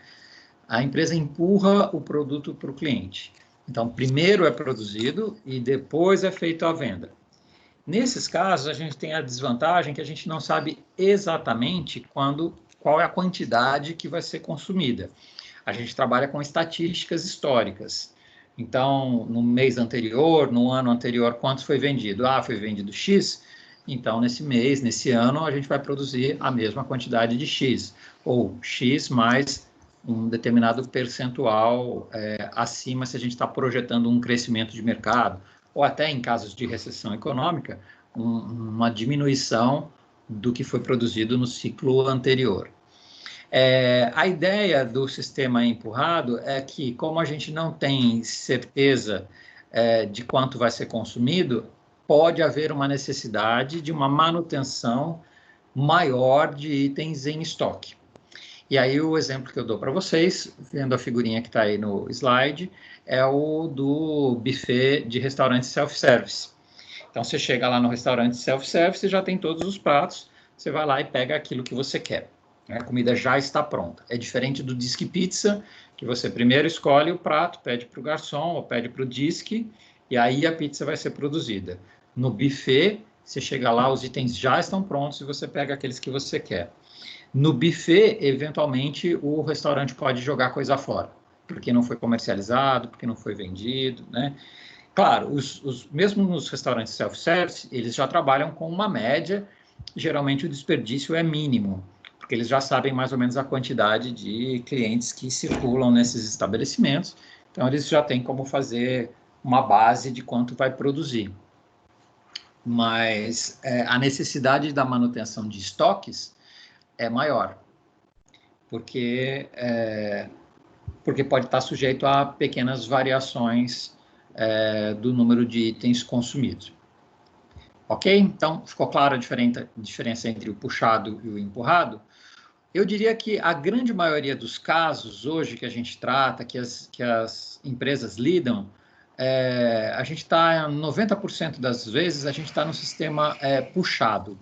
[SPEAKER 1] A empresa empurra o produto para o cliente. Então, primeiro é produzido e depois é feita a venda. Nesses casos, a gente tem a desvantagem que a gente não sabe exatamente qual é a quantidade que vai ser consumida. A gente trabalha com estatísticas históricas. Então, no mês anterior, no ano anterior, quanto foi vendido? Foi vendido X, então nesse mês, nesse ano, a gente vai produzir a mesma quantidade de X, ou X mais um determinado percentual acima se a gente está projetando um crescimento de mercado, ou até em casos de recessão econômica, uma diminuição do que foi produzido no ciclo anterior. A ideia do sistema empurrado é que, como a gente não tem certeza de quanto vai ser consumido, pode haver uma necessidade de uma manutenção maior de itens em estoque. E aí o exemplo que eu dou para vocês, vendo a figurinha que está aí no slide, é o do buffet de restaurante self-service. Então, você chega lá no restaurante self-service e já tem todos os pratos, você vai lá e pega aquilo que você quer. A comida já está pronta. É diferente do Disque Pizza, que você primeiro escolhe o prato, pede para o garçom ou pede para o disque, e aí a pizza vai ser produzida. No buffet, você chega lá, os itens já estão prontos e você pega aqueles que você quer. No buffet, eventualmente, o restaurante pode jogar coisa fora, porque não foi comercializado, porque não foi vendido, né? Claro, mesmo nos restaurantes self-service, eles já trabalham com uma média, geralmente o desperdício é mínimo, porque eles já sabem mais ou menos a quantidade de clientes que circulam nesses estabelecimentos, então eles já têm como fazer uma base de quanto vai produzir. Mas a necessidade da manutenção de estoques é maior, porque pode estar sujeito a pequenas variações do número de itens consumidos. Ok? Então, ficou clara a diferença entre o puxado e o empurrado? Eu diria que a grande maioria dos casos hoje que a gente trata, que as empresas lidam, a gente está, 90% das vezes, a gente está no sistema puxado.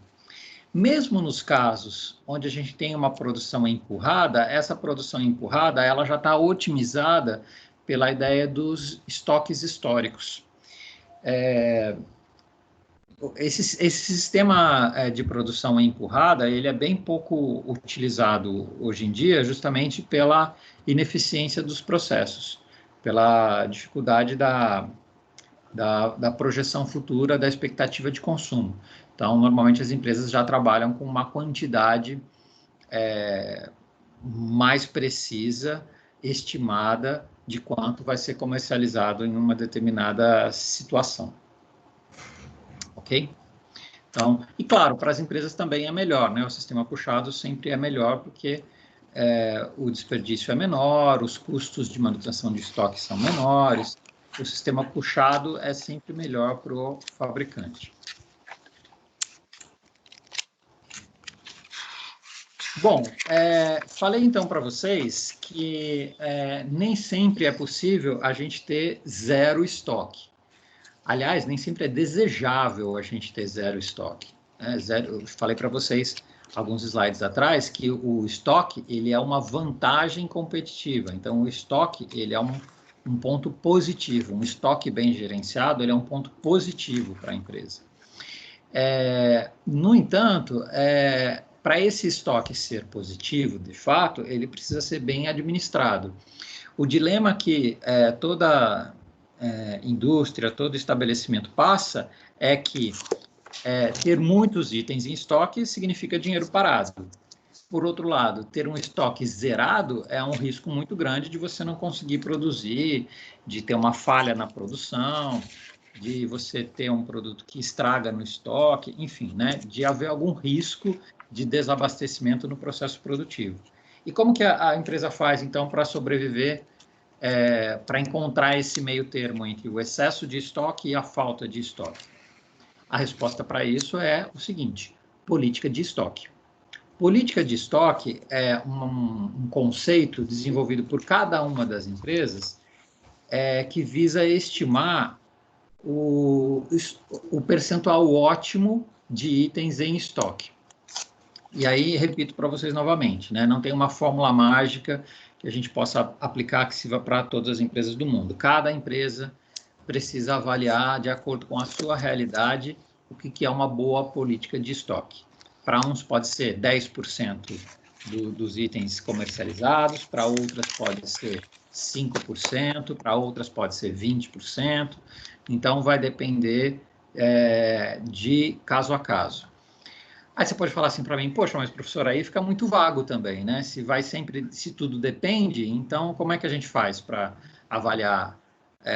[SPEAKER 1] Mesmo nos casos onde a gente tem uma produção empurrada, essa produção empurrada ela já está otimizada pela ideia dos estoques históricos. Esse sistema de produção empurrada, ele é bem pouco utilizado hoje em dia, justamente pela ineficiência dos processos, pela dificuldade da projeção futura da expectativa de consumo. Então, normalmente as empresas já trabalham com uma quantidade mais precisa, estimada, de quanto vai ser comercializado em uma determinada situação. Ok? Então, e claro, para as empresas também é melhor, né? O sistema puxado sempre é melhor porque o desperdício é menor, os custos de manutenção de estoque são menores, o sistema puxado é sempre melhor para o fabricante. Bom, falei então para vocês que nem sempre é possível a gente ter zero estoque. Aliás, nem sempre é desejável a gente ter zero estoque. Eu falei para vocês alguns slides atrás que o estoque ele é uma vantagem competitiva. Então, o estoque ele é um ponto positivo. Um estoque bem gerenciado ele é um ponto positivo para a empresa. No entanto, para esse estoque ser positivo, de fato, ele precisa ser bem administrado. O dilema que toda indústria, todo estabelecimento passa é que ter muitos itens em estoque significa dinheiro parado. Por outro lado, ter um estoque zerado é um risco muito grande de você não conseguir produzir, de ter uma falha na produção, de você ter um produto que estraga no estoque, enfim, né, de haver algum risco de desabastecimento no processo produtivo. E como que a empresa faz, então, para sobreviver, para encontrar esse meio termo entre o excesso de estoque e a falta de estoque? A resposta para isso é o seguinte: política de estoque. Política de estoque é um conceito desenvolvido por cada uma das empresas que visa estimar o percentual ótimo de itens em estoque. E aí, repito para vocês novamente, né? Não tem uma fórmula mágica que a gente possa aplicar que sirva para todas as empresas do mundo. Cada empresa precisa avaliar, de acordo com a sua realidade, o que é uma boa política de estoque. Para uns pode ser 10% dos itens comercializados, para outras pode ser 5%, para outras pode ser 20%. Então, vai depender de caso a caso. Aí você pode falar assim para mim: poxa, mas professor, aí fica muito vago também, né? Se tudo depende, então como é que a gente faz para avaliar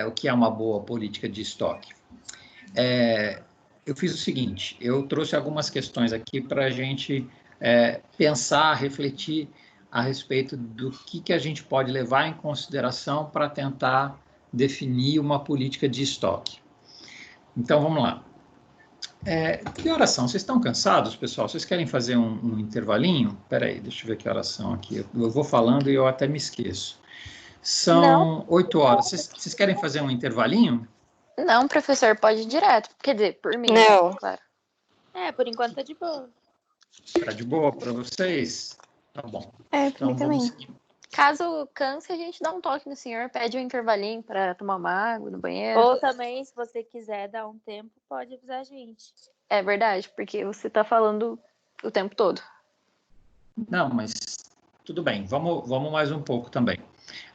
[SPEAKER 1] o que é uma boa política de estoque? Eu fiz o seguinte: eu trouxe algumas questões aqui para a gente pensar, refletir a respeito do que a gente pode levar em consideração para tentar definir uma política de estoque. Então, vamos lá. Que horas são? Vocês estão cansados, pessoal? Vocês querem fazer um intervalinho? Espera aí, deixa eu ver que horas são aqui. Eu vou falando e eu até me esqueço. São 8 horas. Vocês querem fazer um intervalinho?
[SPEAKER 5] Não, professor, pode ir direto. Quer dizer, por mim.
[SPEAKER 3] Não.
[SPEAKER 5] Claro.
[SPEAKER 6] Por enquanto tá de boa.
[SPEAKER 1] Tá de boa para vocês? Tá bom.
[SPEAKER 3] Pra mim também.
[SPEAKER 1] seguir.
[SPEAKER 5] Caso canse, a gente dá um toque no senhor, pede um intervalinho para tomar uma água no banheiro.
[SPEAKER 6] Ou também, se você quiser dar um tempo, pode avisar a gente.
[SPEAKER 5] É verdade, porque você tá falando o tempo todo.
[SPEAKER 1] Não, mas tudo bem. Vamos mais um pouco também.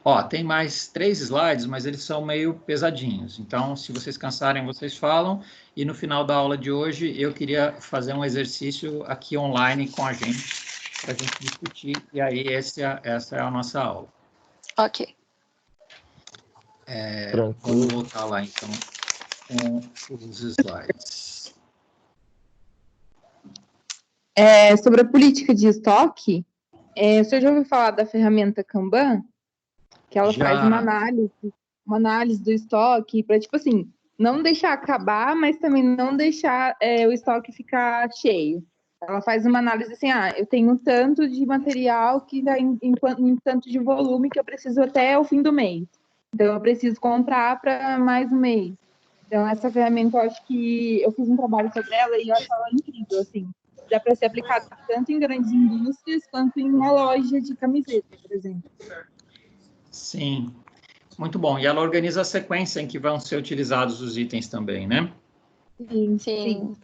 [SPEAKER 1] Ó, tem mais 3 slides, mas eles são meio pesadinhos. Então, se vocês cansarem, vocês falam. E no final da aula de hoje, eu queria fazer um exercício aqui online com a gente, para a gente discutir. E aí, essa é a nossa aula.
[SPEAKER 5] Ok.
[SPEAKER 1] Vamos voltar lá, então, com os slides.
[SPEAKER 7] Sobre a política de estoque, o senhor já ouviu falar da ferramenta Kanban? Que ela faz uma análise do estoque para, tipo assim, não deixar acabar, mas também não deixar o estoque ficar cheio. Ela faz uma análise assim: eu tenho tanto de material que dá em tanto de volume que eu preciso até o fim do mês. Então, eu preciso comprar para mais um mês. Então, essa ferramenta, eu acho que eu fiz um trabalho sobre ela e eu acho ela incrível, assim. Dá para ser aplicada tanto em grandes indústrias quanto em uma loja de camiseta, por exemplo.
[SPEAKER 1] Sim, muito bom. E ela organiza a sequência em que vão ser utilizados os itens também, né?
[SPEAKER 7] Sim.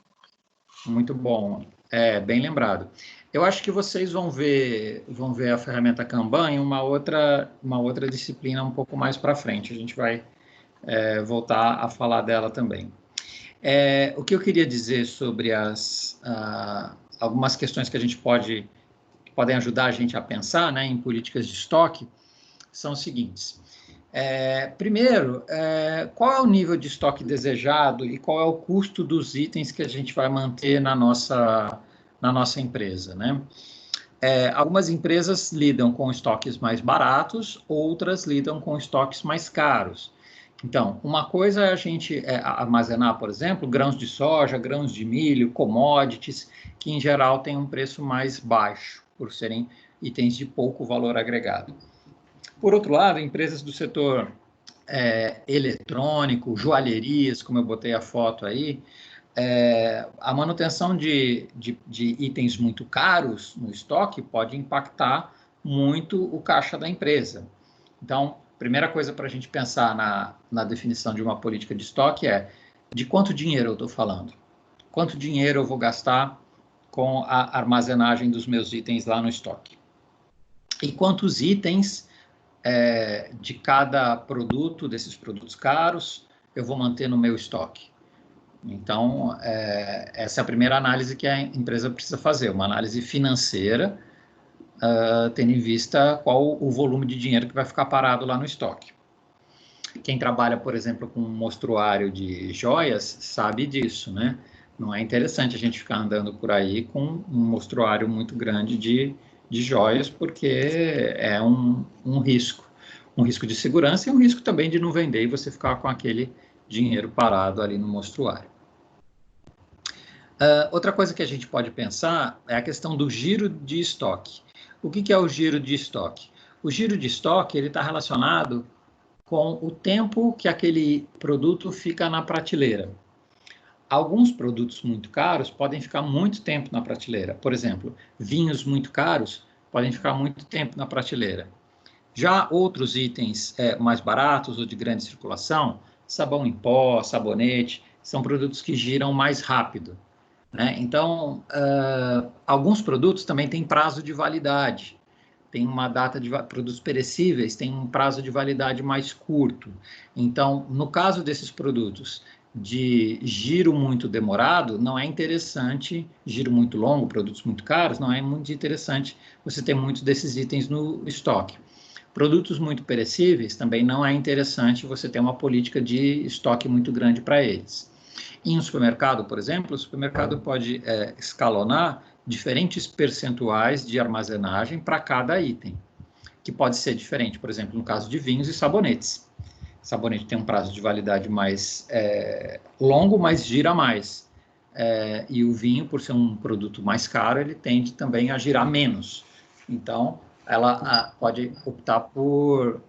[SPEAKER 1] Muito bom. Bem lembrado. Eu acho que vocês vão ver a ferramenta Kanban em uma outra disciplina um pouco mais para frente. A gente vai voltar a falar dela também. O que eu queria dizer sobre algumas questões que a gente podem ajudar a gente a pensar, né, em políticas de estoque, são os seguintes. Primeiro, qual é o nível de estoque desejado e qual é o custo dos itens que a gente vai manter na nossa empresa, né? Algumas empresas lidam com estoques mais baratos, outras lidam com estoques mais caros. Então, uma coisa é a gente armazenar, por exemplo, grãos de soja, grãos de milho, commodities, que em geral têm um preço mais baixo, por serem itens de pouco valor agregado. Por outro lado, empresas do setor eletrônico, joalherias, como eu botei a foto aí, a manutenção de itens muito caros no estoque pode impactar muito o caixa da empresa. Então, primeira coisa para a gente pensar na definição de uma política de estoque é: de quanto dinheiro eu estou falando? Quanto dinheiro eu vou gastar com a armazenagem dos meus itens lá no estoque. E quantos itens de cada produto, desses produtos caros, eu vou manter no meu estoque. Então, essa é a primeira análise que a empresa precisa fazer, uma análise financeira, tendo em vista qual o volume de dinheiro que vai ficar parado lá no estoque. Quem trabalha, por exemplo, com um mostruário de joias, sabe disso, né? Não é interessante a gente ficar andando por aí com um mostruário muito grande de joias, porque é um risco de segurança e um risco também de não vender e você ficar com aquele dinheiro parado ali no mostruário. Outra coisa que a gente pode pensar é a questão do giro de estoque. O que é o giro de estoque? O giro de estoque está relacionado com o tempo que aquele produto fica na prateleira. Alguns produtos muito caros podem ficar muito tempo na prateleira. Por exemplo, vinhos muito caros podem ficar muito tempo na prateleira. Já outros itens mais baratos ou de grande circulação, sabão em pó, sabonete, são produtos que giram mais rápido, né? Então, alguns produtos também têm prazo de validade. Tem uma data de produtos perecíveis, tem um prazo de validade mais curto. Então, no caso desses produtos de giro muito demorado, não é interessante, giro muito longo, produtos muito caros, não é muito interessante você ter muitos desses itens no estoque. Produtos muito perecíveis, também não é interessante você ter uma política de estoque muito grande para eles. Em um supermercado, por exemplo, o supermercado pode escalonar diferentes percentuais de armazenagem para cada item, que pode ser diferente, por exemplo, no caso de vinhos e sabonetes. Sabonete tem um prazo de validade mais longo, mas gira mais. E o vinho, por ser um produto mais caro, ele tende também a girar menos. Então, ela pode optar por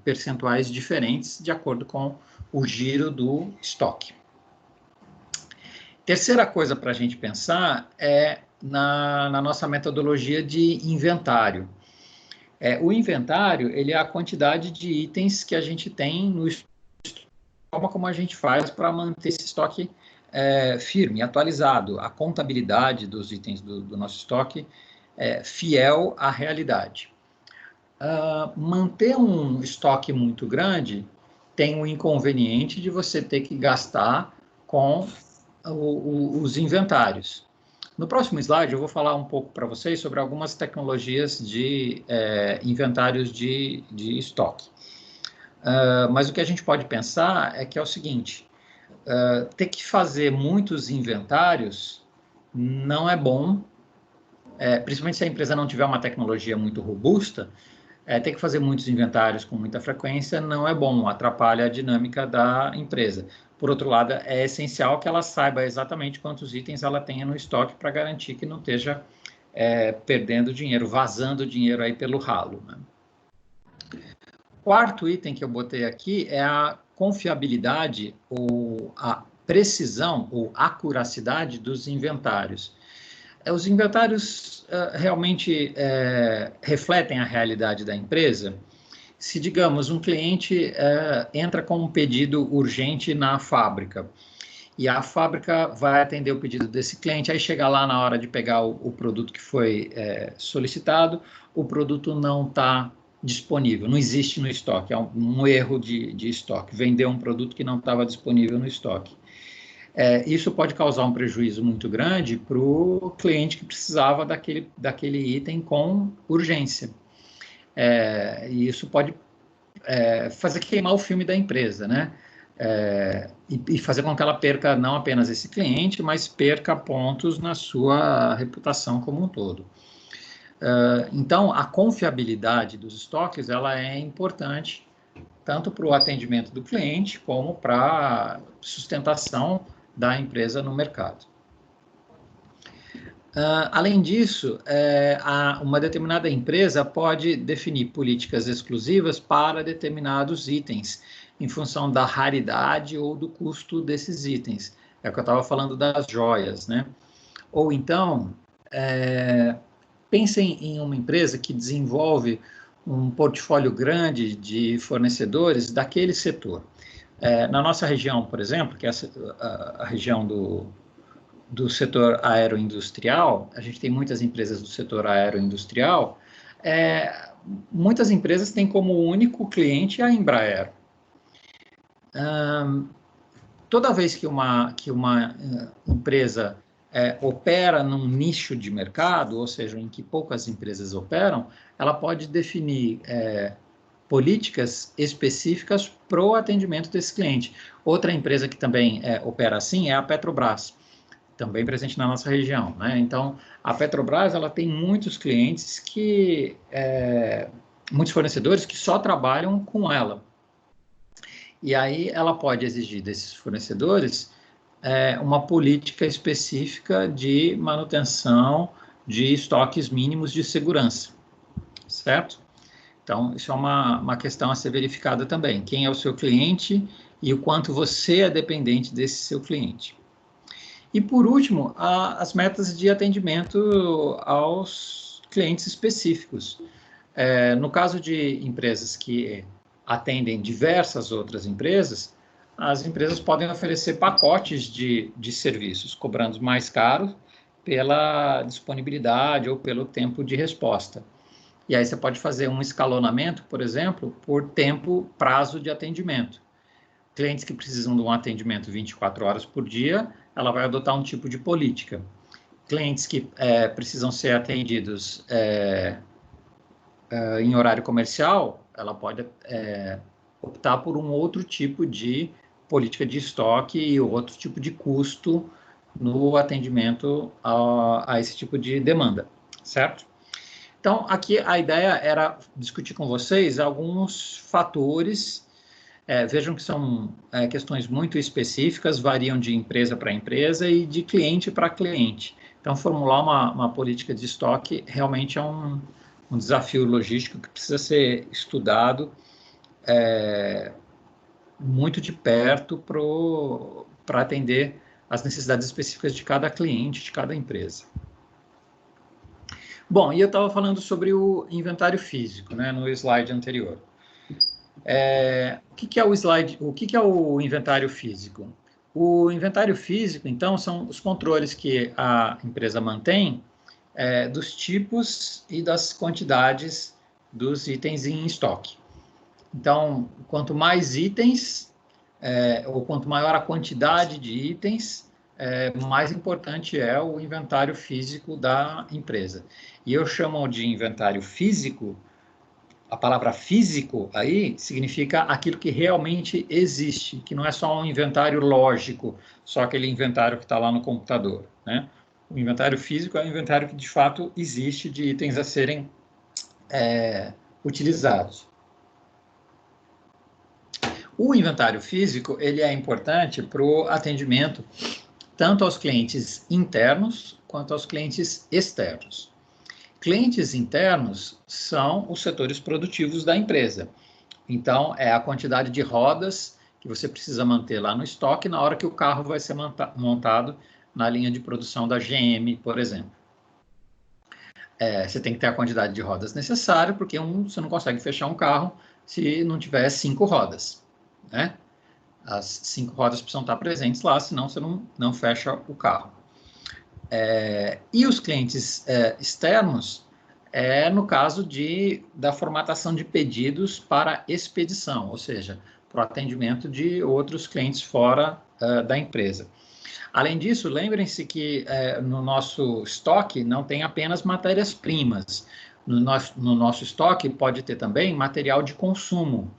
[SPEAKER 1] percentuais diferentes de acordo com o giro do estoque. Terceira coisa para a gente pensar é na nossa metodologia de inventário. O inventário, ele é a quantidade de itens que a gente tem no estoque, como a gente faz para manter esse estoque firme, atualizado, a contabilidade dos itens do nosso estoque fiel à realidade. Manter um estoque muito grande tem o inconveniente de você ter que gastar com os inventários. No próximo slide, eu vou falar um pouco para vocês sobre algumas tecnologias de inventários de estoque. Mas o que a gente pode pensar é que é o seguinte, ter que fazer muitos inventários não é bom, principalmente se a empresa não tiver uma tecnologia muito robusta, ter que fazer muitos inventários com muita frequência não é bom, atrapalha a dinâmica da empresa. Por outro lado, é essencial que ela saiba exatamente quantos itens ela tenha no estoque para garantir que não esteja perdendo dinheiro, vazando dinheiro aí pelo ralo, né? O quarto item que eu botei aqui é a confiabilidade ou a precisão ou acuracidade dos inventários. Os inventários realmente refletem a realidade da empresa? Se, digamos, um cliente entra com um pedido urgente na fábrica e a fábrica vai atender o pedido desse cliente, aí chega lá na hora de pegar o produto que foi solicitado, o produto não está disponível, não existe no estoque, é um erro de estoque, vendeu um produto que não estava disponível no estoque. Isso pode causar um prejuízo muito grande para o cliente que precisava daquele item com urgência. E isso pode fazer queimar o filme da empresa, né? E fazer com que ela perca não apenas esse cliente, mas perca pontos na sua reputação como um todo. Então, a confiabilidade dos estoques ela é importante tanto para o atendimento do cliente como para a sustentação da empresa no mercado. Além disso, uma determinada empresa pode definir políticas exclusivas para determinados itens, em função da raridade ou do custo desses itens. É o que eu estava falando das joias, né? Ou então, pensem em uma empresa que desenvolve um portfólio grande de fornecedores daquele setor. Na nossa região, por exemplo, que é a região do setor aeroindustrial, a gente tem muitas empresas do setor aeroindustrial, muitas empresas têm como único cliente a Embraer. Toda vez que uma empresa opera num nicho de mercado, ou seja, em que poucas empresas operam, ela pode definir políticas específicas para o atendimento desse cliente. Outra empresa que também opera assim é a Petrobras, também presente na nossa região, né? Então, a Petrobras, ela tem muitos clientes muitos fornecedores que só trabalham com ela. E aí ela pode exigir desses fornecedores uma política específica de manutenção de estoques mínimos de segurança, certo? Então, isso é uma questão a ser verificada também. Quem é o seu cliente e o quanto você é dependente desse seu cliente. E, por último, as metas de atendimento aos clientes específicos. No caso de empresas que atendem diversas outras empresas, as empresas podem oferecer pacotes de serviços, cobrando mais caro pela disponibilidade ou pelo tempo de resposta. E aí você pode fazer um escalonamento, por exemplo, por prazo de atendimento. Clientes que precisam de um atendimento 24 horas por dia, ela vai adotar um tipo de política. Clientes que precisam ser atendidos em horário comercial, ela pode optar por um outro tipo de política de estoque e outro tipo de custo no atendimento a esse tipo de demanda, certo? Então, aqui a ideia era discutir com vocês alguns fatores. Vejam que são questões muito específicas, variam de empresa para empresa e de cliente para cliente. Então, formular uma política de estoque realmente é um desafio logístico que precisa ser estudado muito de perto para atender as necessidades específicas de cada cliente, de cada empresa. Bom, e eu estava falando sobre o inventário físico, né, no slide anterior. O que é o inventário físico? O inventário físico, então, são os controles que a empresa mantém dos tipos e das quantidades dos itens em estoque. Então, quanto mais itens, ou quanto maior a quantidade de itens, mais importante é o inventário físico da empresa. E eu chamo de inventário físico, a palavra físico aí significa aquilo que realmente existe, que não é só um inventário lógico, só aquele inventário que está lá no computador, né? O inventário físico é um inventário que de fato existe de itens a serem utilizados. O inventário físico, ele é importante para o atendimento tanto aos clientes internos quanto aos clientes externos. Clientes internos são os setores produtivos da empresa. Então, é a quantidade de rodas que você precisa manter lá no estoque na hora que o carro vai ser montado na linha de produção da GM, por exemplo. Você tem que ter a quantidade de rodas necessária, porque você não consegue fechar um carro se não tiver 5 rodas, né? As 5 rodas precisam estar presentes lá, senão você não fecha o carro. E os clientes externos, no caso da formatação de pedidos para expedição, ou seja, para o atendimento de outros clientes fora da empresa. Além disso, lembrem-se que no nosso estoque não tem apenas matérias-primas. No nosso estoque pode ter também material de consumo.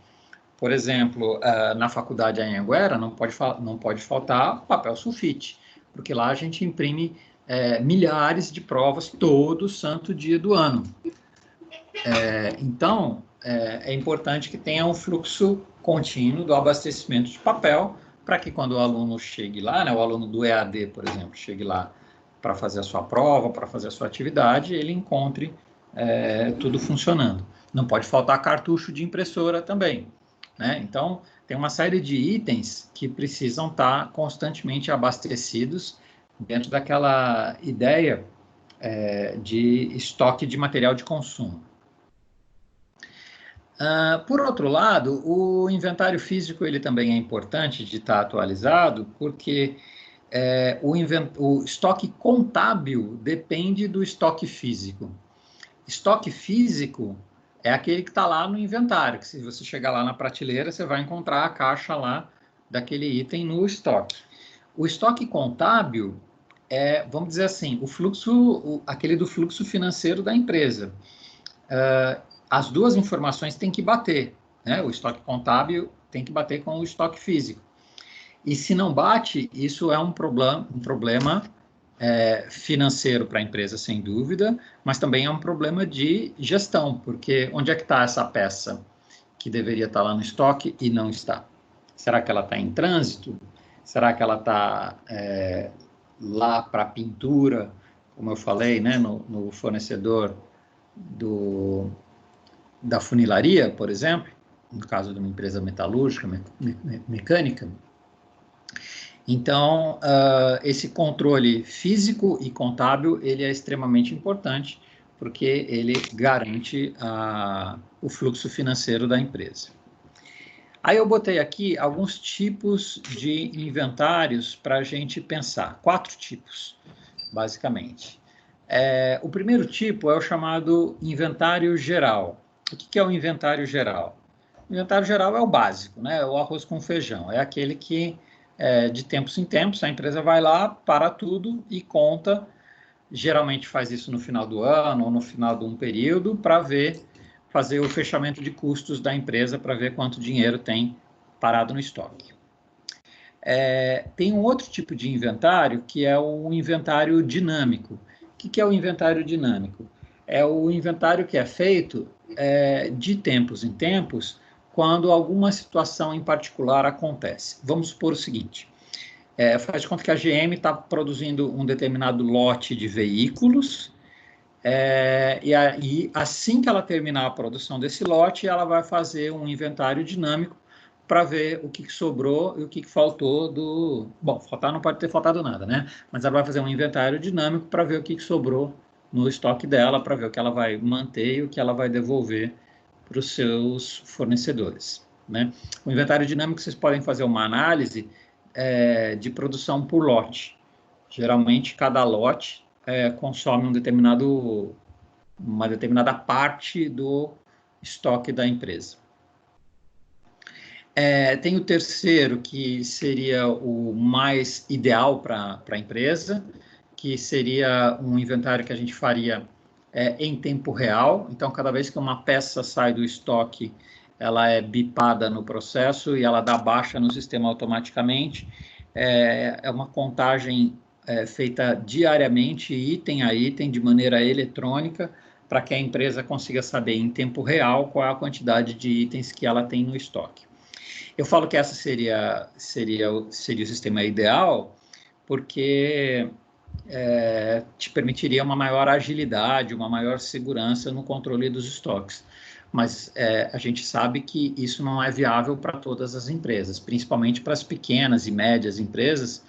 [SPEAKER 1] Por exemplo, na faculdade Anhanguera não pode faltar papel sulfite, porque lá a gente imprime milhares de provas todo santo dia do ano. Então, é importante que tenha um fluxo contínuo do abastecimento de papel, para que quando o aluno chegue lá, né, o aluno do EAD, por exemplo, chegue lá para fazer a sua prova, para fazer a sua atividade, ele encontre tudo funcionando. Não pode faltar cartucho de impressora também, né? Então, tem uma série de itens que precisam estar constantemente abastecidos dentro daquela ideia de estoque de material de consumo. Por outro lado, o inventário físico ele também é importante de estar atualizado, porque o estoque contábil depende do estoque físico. Estoque físico é aquele que está lá no inventário, que se você chegar lá na prateleira, você vai encontrar a caixa lá daquele item no estoque. O estoque contábil é, vamos dizer assim, o fluxo, aquele do fluxo financeiro da empresa. As duas informações têm que bater, né? O estoque contábil tem que bater com o estoque físico. E se não bate, isso é um problema financeiro para a empresa, sem dúvida, mas também é um problema de gestão, porque onde é que está essa peça que deveria estar lá no estoque e não está? Será que ela está em trânsito? Será que ela está lá para pintura, como eu falei, né, no fornecedor da funilaria, por exemplo, no caso de uma empresa metalúrgica, mecânica? Então, esse controle físico e contábil, ele é extremamente importante, porque ele garante o fluxo financeiro da empresa. Aí eu botei aqui alguns tipos de inventários para a gente pensar. 4 tipos, basicamente. O primeiro tipo é o chamado inventário geral. O que é o inventário geral? O inventário geral é o básico, né? É o arroz com feijão. É aquele que, de tempos em tempos, a empresa vai lá, para tudo e conta. Geralmente faz isso no final do ano ou no final de um período para fazer o fechamento de custos da empresa para ver quanto dinheiro tem parado no estoque. Tem um outro tipo de inventário que é o inventário dinâmico. O que é o inventário dinâmico? É o inventário que é feito de tempos em tempos quando alguma situação em particular acontece. Vamos supor o seguinte, faz de conta que a GM está produzindo um determinado lote de veículos, e aí, assim que ela terminar a produção desse lote, ela vai fazer um inventário dinâmico para ver o que sobrou e o que faltou do... Bom, faltar não pode ter faltado nada, né? Mas ela vai fazer um inventário dinâmico para ver o que sobrou no estoque dela, para ver o que ela vai manter e o que ela vai devolver para os seus fornecedores, né? O inventário dinâmico, vocês podem fazer uma análise de produção por lote. Geralmente, cada lote consome uma determinada parte do estoque da empresa. Tem o terceiro, que seria o mais ideal para a empresa, que seria um inventário que a gente faria em tempo real. Então, cada vez que uma peça sai do estoque, ela é bipada no processo e ela dá baixa no sistema automaticamente. É uma contagem feita diariamente, item a item, de maneira eletrônica, para que a empresa consiga saber em tempo real qual é a quantidade de itens que ela tem no estoque. Eu falo que essa seria o sistema ideal, porque te permitiria uma maior agilidade, uma maior segurança no controle dos estoques. Mas a gente sabe que isso não é viável para todas as empresas, principalmente para as pequenas e médias empresas,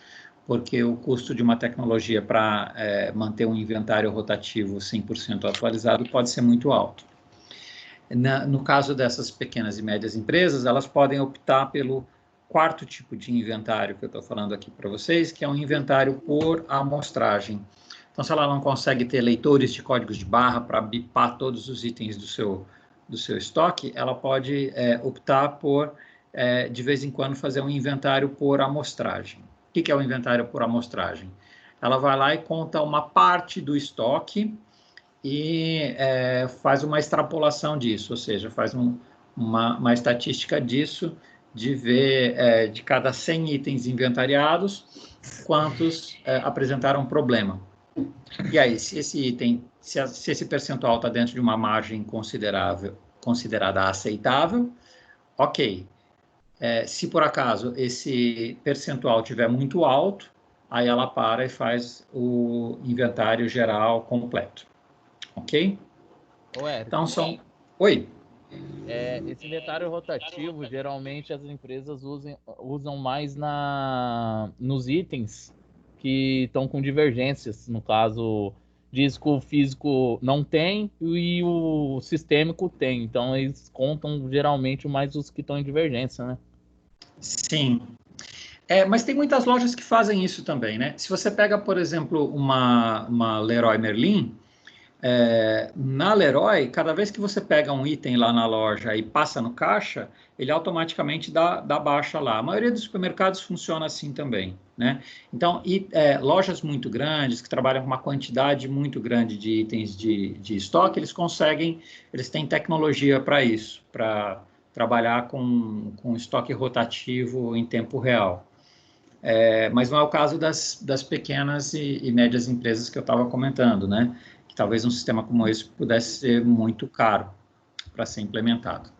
[SPEAKER 1] porque o custo de uma tecnologia para manter um inventário rotativo 100% atualizado pode ser muito alto. No caso dessas pequenas e médias empresas, elas podem optar pelo quarto tipo de inventário que eu estou falando aqui para vocês, que é um inventário por amostragem. Então, se ela não consegue ter leitores de códigos de barra para bipar todos os itens do seu estoque, ela pode optar por, de vez em quando, fazer um inventário por amostragem. O que é o inventário por amostragem? Ela vai lá e conta uma parte do estoque e faz uma extrapolação disso, ou seja, faz uma estatística disso, de ver de cada 100 itens inventariados, quantos apresentaram problema. E aí, se esse percentual está dentro de uma margem considerada aceitável, ok. Se por acaso esse percentual estiver muito alto, aí ela para e faz o inventário geral completo. Ok? Então são... Oi?
[SPEAKER 8] Esse inventário rotativo, geralmente as empresas usam mais nos itens que estão com divergências. No caso, disco físico não tem e o sistêmico tem. Então, eles contam geralmente mais os que estão em divergência, né?
[SPEAKER 1] Sim. Mas tem muitas lojas que fazem isso também, né? Se você pega, por exemplo, uma Leroy Merlin, na Leroy, cada vez que você pega um item lá na loja e passa no caixa, ele automaticamente dá baixa lá. A maioria dos supermercados funciona assim também, né? Então, lojas muito grandes, que trabalham com uma quantidade muito grande de itens de estoque, eles têm tecnologia para isso, para trabalhar com estoque rotativo em tempo real. Mas não é o caso das pequenas e médias empresas que eu estava comentando, né? Que talvez um sistema como esse pudesse ser muito caro para ser implementado.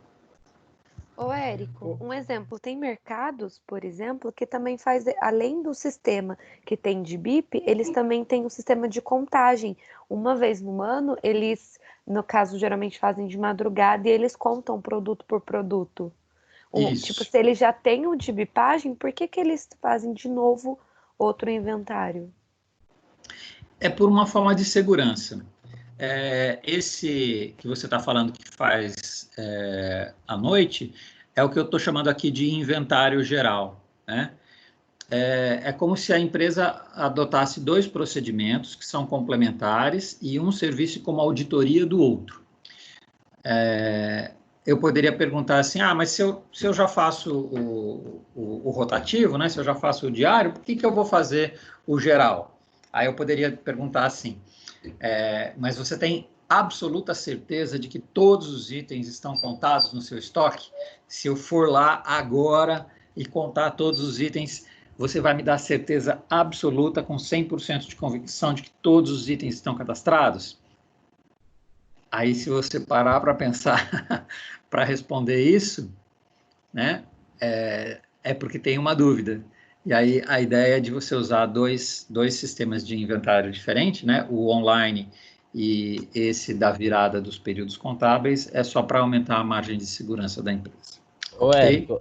[SPEAKER 3] Ô, Érico, um exemplo, tem mercados, por exemplo, que também faz, além do sistema que tem de BIP, eles também têm um sistema de contagem. Uma vez no ano, eles, no caso, geralmente fazem de madrugada e eles contam produto por produto. Tipo, se eles já têm o de bipagem, por que eles fazem de novo outro inventário?
[SPEAKER 1] É por uma forma de segurança. Esse que você está falando que faz à noite é o que eu estou chamando aqui de inventário geral, né? É como se a empresa adotasse 2 procedimentos que são complementares e um serviço como auditoria do outro. Eu poderia perguntar assim, mas se eu já faço o rotativo, né? Se eu já faço o diário, por que eu vou fazer o geral? Aí eu poderia perguntar assim, mas você tem absoluta certeza de que todos os itens estão contados no seu estoque? Se eu for lá agora e contar todos os itens, você vai me dar certeza absoluta, com 100% de convicção, de que todos os itens estão cadastrados? Aí, se você parar para pensar, para responder isso, né, é porque tem uma dúvida. E aí, a ideia é de você usar dois sistemas de inventário diferentes, né, o online e esse da virada dos períodos contábeis, é só para aumentar a margem de segurança da empresa.
[SPEAKER 8] Ô, Érico,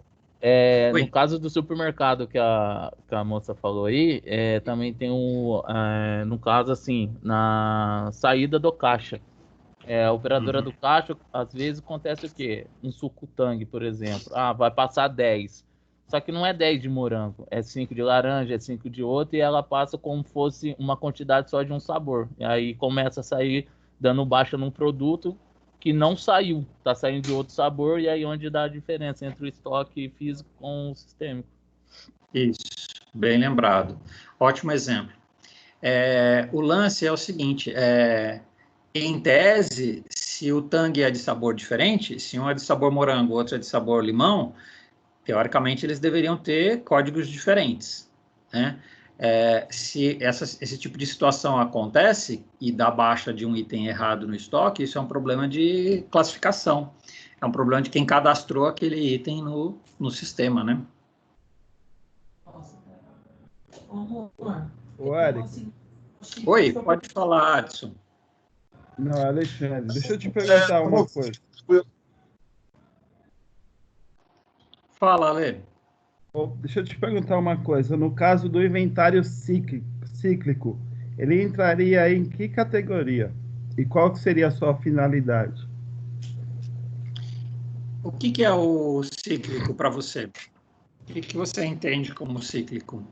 [SPEAKER 8] no caso do supermercado que a moça falou aí, também tem no caso, assim, na saída do caixa. A operadora do caixa, às vezes acontece o quê? Um suco Tang, por exemplo. Vai passar 10. Só que não é 10 de morango, é 5 de laranja, é 5 de outro, e ela passa como fosse uma quantidade só de um sabor. E aí começa a sair dando baixa num produto que não saiu, tá saindo de outro sabor, e aí onde dá a diferença entre o estoque físico com o sistêmico.
[SPEAKER 1] Isso, bem lembrado. Ótimo exemplo. O lance é o seguinte, em tese, se o Tang é de sabor diferente, se um é de sabor morango, outro é de sabor limão, teoricamente eles deveriam ter códigos diferentes, né? Se esse tipo de situação acontece e dá baixa de um item errado no estoque, isso é um problema de classificação. É um problema de quem cadastrou aquele item no sistema, né?
[SPEAKER 9] Ô, Érico.
[SPEAKER 1] Oi, pode falar, Adson.
[SPEAKER 9] Não, Alexandre, deixa eu te perguntar uma coisa.
[SPEAKER 1] Fala, Ale.
[SPEAKER 9] Deixa eu te perguntar uma coisa. No caso do inventário cíclico, ele entraria em que categoria? E qual seria a sua finalidade?
[SPEAKER 1] O que é o cíclico para você? O que você entende como cíclico?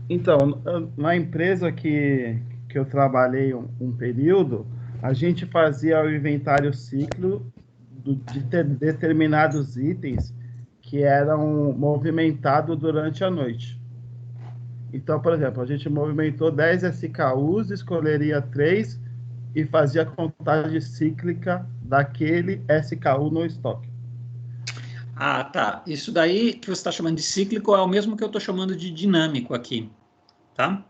[SPEAKER 9] Então, na empresa que eu trabalhei um período, a gente fazia o inventário ciclo de determinados itens que eram movimentados durante a noite. Então, por exemplo, a gente movimentou 10 SKUs, escolheria 3 e fazia a contagem cíclica daquele SKU no estoque.
[SPEAKER 1] Tá. Isso daí que você está chamando de cíclico é o mesmo que eu estou chamando de dinâmico aqui, tá?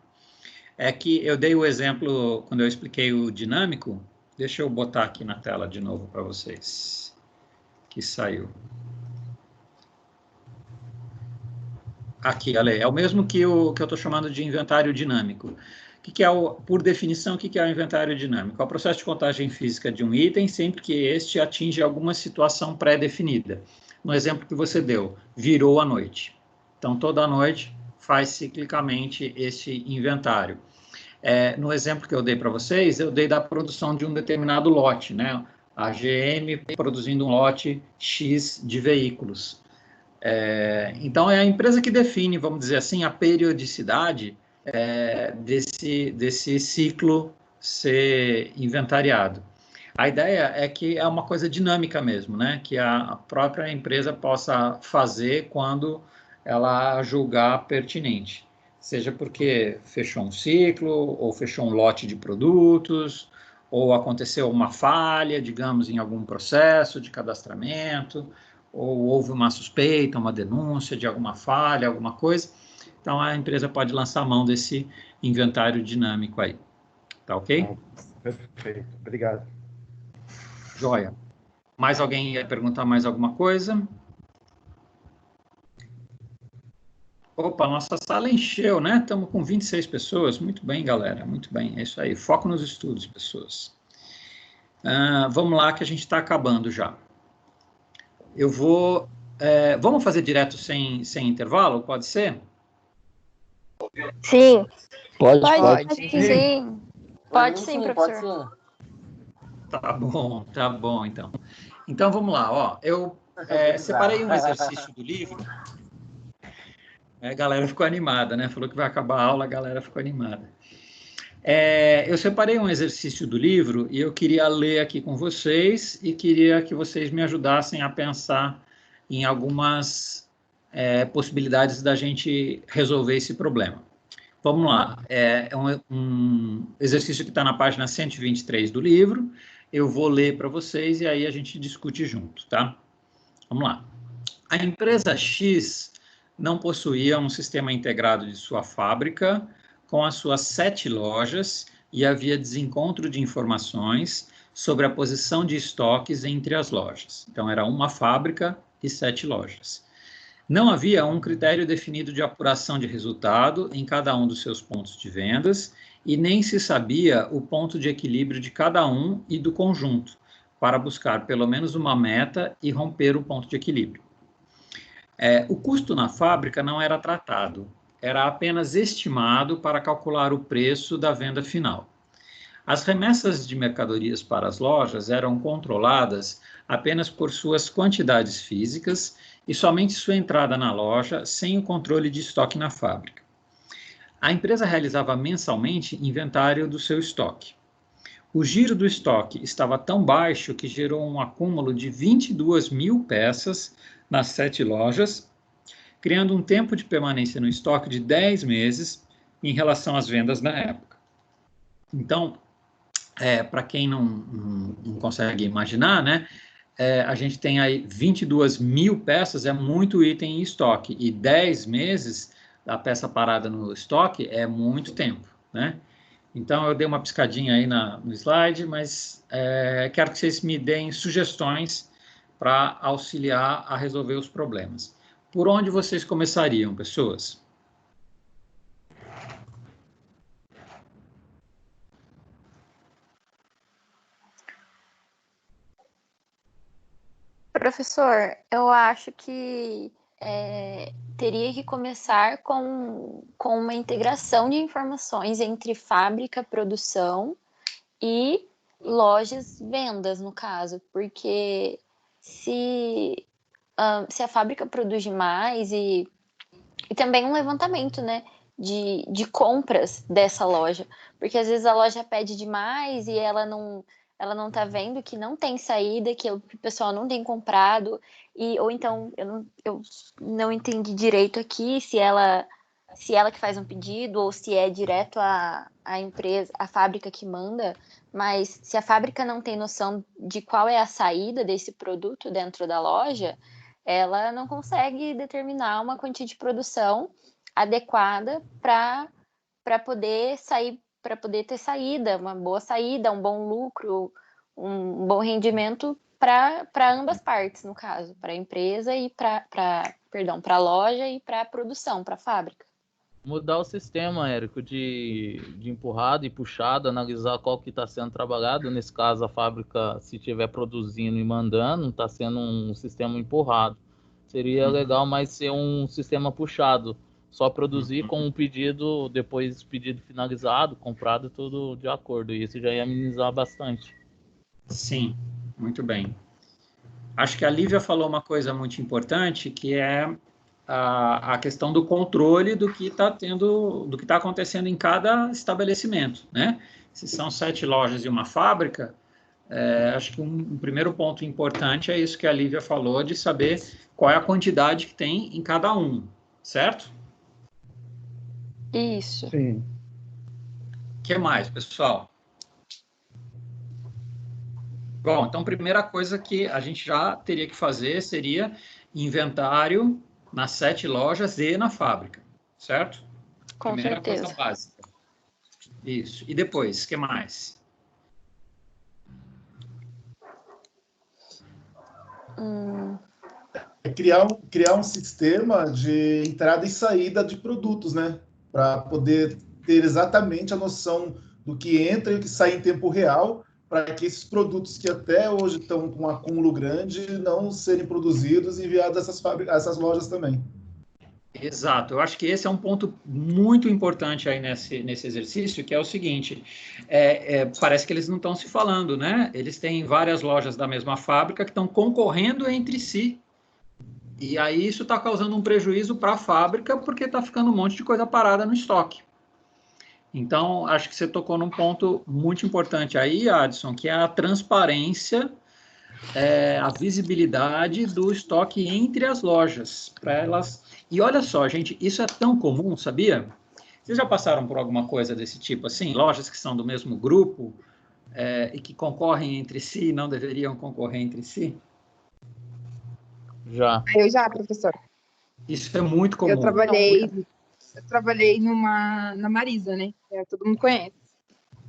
[SPEAKER 1] É que eu dei o exemplo, quando eu expliquei o dinâmico, deixa eu botar aqui na tela de novo para vocês, que saiu. Aqui, Ale, é o mesmo que eu estou chamando de inventário dinâmico. Por definição, o que é o inventário dinâmico? É o processo de contagem física de um item sempre que este atinge alguma situação pré-definida. No exemplo que você deu, virou a noite. Então, toda noite faz ciclicamente esse inventário. No exemplo que eu dei para vocês, eu dei da produção de um determinado lote, né? A GM produzindo um lote X de veículos. Então, é a empresa que define, vamos dizer assim, a periodicidade desse ciclo ser inventariado. A ideia é que é uma coisa dinâmica mesmo, né? Que a própria empresa possa fazer quando ela julgar pertinente. Seja porque fechou um ciclo, ou fechou um lote de produtos, ou aconteceu uma falha, digamos, em algum processo de cadastramento, ou houve uma suspeita, uma denúncia de alguma falha, alguma coisa. Então, a empresa pode lançar mão desse inventário dinâmico aí. Tá ok?
[SPEAKER 9] Perfeito. Obrigado.
[SPEAKER 1] Joia. Mais alguém ia perguntar mais alguma coisa? Opa, nossa sala encheu, né? Estamos com 26 pessoas. Muito bem, galera. Muito bem. É isso aí. Foco nos estudos, pessoas. Vamos lá, que a gente está acabando já. Eu vou... vamos fazer direto sem intervalo? Pode ser?
[SPEAKER 5] Sim.
[SPEAKER 2] Pode.
[SPEAKER 5] Sim. Pode sim, professor.
[SPEAKER 1] Tá bom, então. Então, vamos lá, ó. Eu separei um exercício do livro. A galera ficou animada, né? Falou que vai acabar a aula, a galera ficou animada. Eu separei um exercício do livro e eu queria ler aqui com vocês e queria que vocês me ajudassem a pensar em algumas possibilidades da gente resolver esse problema. Vamos lá. É um exercício que está na página 123 do livro. Eu vou ler para vocês e aí a gente discute junto, tá? Vamos lá. A empresa X não possuía um sistema integrado de sua fábrica com as suas 7 lojas e havia desencontro de informações sobre a posição de estoques entre as lojas. Então, era uma fábrica e 7 lojas. Não havia um critério definido de apuração de resultado em cada um dos seus pontos de vendas e nem se sabia o ponto de equilíbrio de cada um e do conjunto, para buscar pelo menos uma meta e romper o ponto de equilíbrio. O custo na fábrica não era tratado, era apenas estimado para calcular o preço da venda final. As remessas de mercadorias para as lojas eram controladas apenas por suas quantidades físicas e somente sua entrada na loja sem o controle de estoque na fábrica. A empresa realizava mensalmente inventário do seu estoque. O giro do estoque estava tão baixo que gerou um acúmulo de 22 mil peças nas 7 lojas, criando um tempo de permanência no estoque de 10 meses em relação às vendas na época. Então, para quem não consegue imaginar, né, a gente tem aí 22 mil peças, é muito item em estoque, e 10 meses da peça parada no estoque é muito tempo, né? Então, eu dei uma piscadinha aí no slide, mas quero que vocês me deem sugestões para auxiliar a resolver os problemas. Por onde vocês começariam, pessoas?
[SPEAKER 5] Professor, eu acho que teria que começar com uma integração de informações entre fábrica, produção e lojas, vendas, no caso, porque se a fábrica produz mais e também um levantamento, né, de compras dessa loja, porque às vezes a loja pede demais e ela não tá vendo que não tem saída, que o pessoal não tem comprado, ou então eu não entendi direito aqui se ela que faz um pedido ou se é direto a empresa, a fábrica que manda, mas se a fábrica não tem noção de qual é a saída desse produto dentro da loja, ela não consegue determinar uma quantia de produção adequada para poder sair, para poder ter saída, uma boa saída, um bom lucro, um bom rendimento para ambas partes, no caso, para a empresa e para a loja e para a produção, para a fábrica.
[SPEAKER 8] Mudar o sistema, Érico, de empurrada e puxada, analisar qual que está sendo trabalhado. Nesse caso, a fábrica, se estiver produzindo e mandando, está sendo um sistema empurrado. Seria legal, mas ser um sistema puxado. Só produzir com um pedido, depois pedido finalizado, comprado, tudo de acordo. E isso já ia amenizar bastante.
[SPEAKER 1] Sim, muito bem. Acho que a Lívia falou uma coisa muito importante, que é a questão do controle do que está acontecendo em cada estabelecimento, né? Se são 7 lojas e uma fábrica, acho que um primeiro ponto importante é isso que a Lívia falou, de saber qual é a quantidade que tem em cada um, certo?
[SPEAKER 3] Isso.
[SPEAKER 9] Sim.
[SPEAKER 1] O que mais, pessoal? Bom, então, primeira coisa que a gente já teria que fazer seria inventário nas 7 lojas e na fábrica, certo?
[SPEAKER 3] Com
[SPEAKER 1] Primeira
[SPEAKER 3] certeza.
[SPEAKER 1] coisa básica. Isso. E depois, o que mais?
[SPEAKER 4] Criar um sistema de entrada e saída de produtos, né? Para poder ter exatamente a noção do que entra e o que sai em tempo real, para que esses produtos que até hoje estão com um acúmulo grande não serem produzidos e enviados a essas lojas também.
[SPEAKER 1] Exato, eu acho que esse é um ponto muito importante aí nesse exercício, que é o seguinte, parece que eles não estão se falando, né? Eles têm várias lojas da mesma fábrica que estão concorrendo entre si, e aí isso está causando um prejuízo para a fábrica, porque está ficando um monte de coisa parada no estoque. Então, acho que você tocou num ponto muito importante aí, Adson, que é a transparência, a visibilidade do estoque entre as lojas, para elas... E olha só, gente, isso é tão comum, sabia? Vocês já passaram por alguma coisa desse tipo, assim? Lojas que são do mesmo grupo e que concorrem entre si e não deveriam concorrer entre si?
[SPEAKER 8] Já.
[SPEAKER 7] Eu já, professor.
[SPEAKER 1] Isso é muito comum.
[SPEAKER 7] Eu trabalhei na Marisa, né? Todo mundo conhece.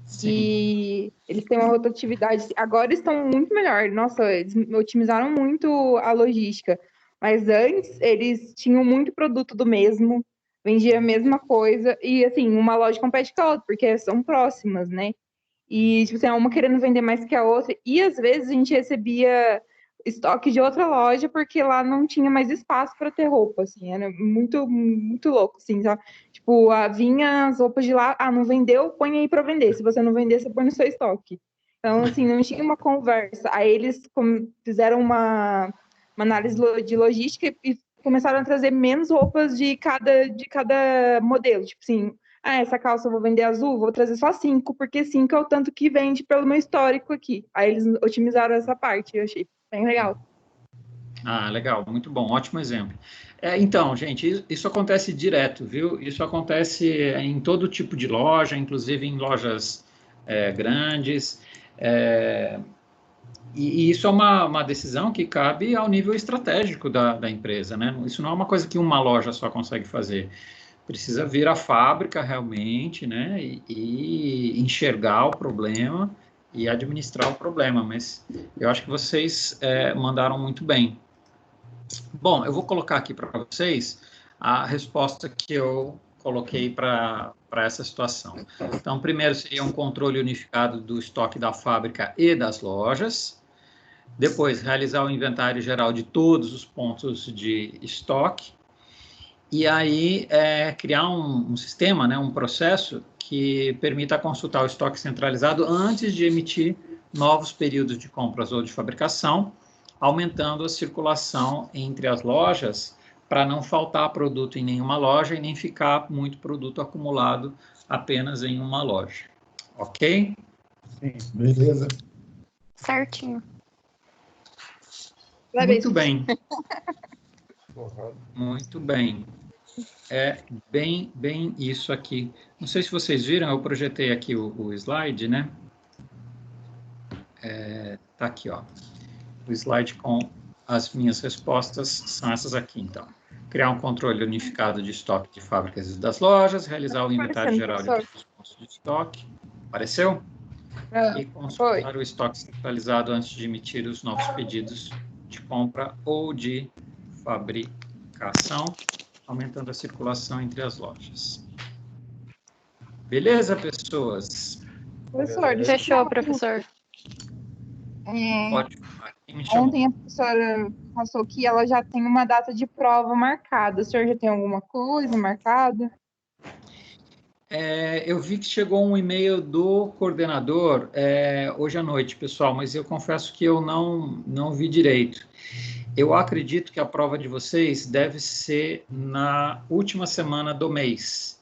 [SPEAKER 1] Sim.
[SPEAKER 7] E eles têm uma rotatividade. Agora estão muito melhor. Nossa, eles otimizaram muito a logística. Mas antes, eles tinham muito produto do mesmo, vendia a mesma coisa. E, assim, uma loja compete com a outra, porque são próximas, né? E, tipo assim, uma querendo vender mais que a outra. E, às vezes, a gente recebia estoque de outra loja, porque lá não tinha mais espaço para ter roupa, assim. Era muito, muito louco, assim, sabe? Tipo, vinha as roupas de lá, não vendeu, põe aí para vender. Se você não vender, você põe no seu estoque. Então, assim, não tinha uma conversa. Aí eles fizeram uma análise de logística e começaram a trazer menos roupas de cada modelo. Tipo assim, essa calça eu vou vender azul, vou trazer só 5, porque 5 é o tanto que vende pelo meu histórico aqui. Aí eles otimizaram essa parte, eu achei bem legal.
[SPEAKER 1] Ah, legal, muito bom, ótimo exemplo. Então, gente, isso acontece direto, viu? Isso acontece em todo tipo de loja, inclusive em lojas grandes. E isso é uma decisão que cabe ao nível estratégico da empresa, né? Isso não é uma coisa que uma loja só consegue fazer. Precisa vir a fábrica realmente, né? E enxergar o problema e administrar o problema. Mas eu acho que vocês mandaram muito bem. Bom, eu vou colocar aqui para vocês a resposta que eu coloquei para essa situação. Então, primeiro seria um controle unificado do estoque da fábrica e das lojas. Depois, realizar o inventário geral de todos os pontos de estoque. E aí, criar um sistema, né, um processo que permita consultar o estoque centralizado antes de emitir novos períodos de compras ou de fabricação, aumentando a circulação entre as lojas para não faltar produto em nenhuma loja e nem ficar muito produto acumulado apenas em uma loja. Ok?
[SPEAKER 4] Sim, beleza.
[SPEAKER 3] Certinho.
[SPEAKER 1] Muito bem. Muito bem. É bem isso aqui. Não sei se vocês viram, eu projetei aqui o slide, né? Tá aqui, ó. O slide com as minhas respostas são essas aqui, então. Criar um controle unificado de estoque de fábricas e das lojas, realizar o inventário geral de todos os pontos de estoque. Apareceu? E consultar o estoque centralizado antes de emitir os novos pedidos de compra ou de fabricação, aumentando a circulação entre as lojas. Beleza, pessoas?
[SPEAKER 7] Professor,
[SPEAKER 3] Fechou, professor.
[SPEAKER 1] Ótimo. Quem me chamou?
[SPEAKER 7] Ontem a professora passou que ela já tem uma data de prova marcada. O senhor já tem alguma coisa marcada?
[SPEAKER 1] Eu vi que chegou um e-mail do coordenador hoje à noite, pessoal, mas eu confesso que eu não vi direito. Eu acredito que a prova de vocês deve ser na última semana do mês.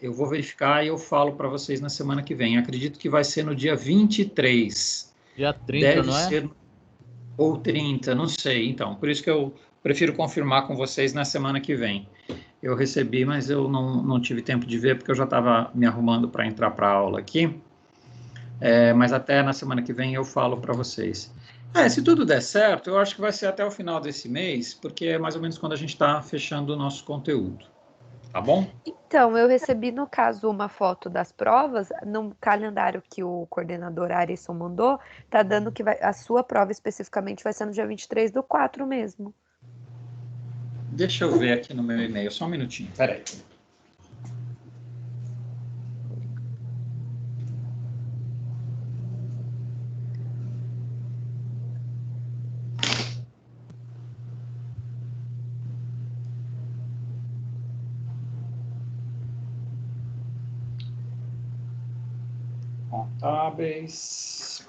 [SPEAKER 1] Eu vou verificar e eu falo para vocês na semana que vem. Acredito que vai ser no dia 23.
[SPEAKER 8] Dia 30,
[SPEAKER 1] deve
[SPEAKER 8] não é?
[SPEAKER 1] ser, ou 30, não sei. Então, por isso que eu prefiro confirmar com vocês na semana que vem. Eu recebi, mas eu não tive tempo de ver, porque eu já estava me arrumando para entrar para a aula aqui. Mas até na semana que vem eu falo para vocês. Se tudo der certo, eu acho que vai ser até o final desse mês, porque é mais ou menos quando a gente está fechando o nosso conteúdo. Tá bom?
[SPEAKER 3] Então, eu recebi, no caso, uma foto das provas, no calendário que o coordenador Arisson mandou, tá dando que a sua prova especificamente vai ser no dia 23/4 mesmo.
[SPEAKER 1] Deixa eu ver aqui no meu e-mail, só um minutinho, peraí. Contábeis.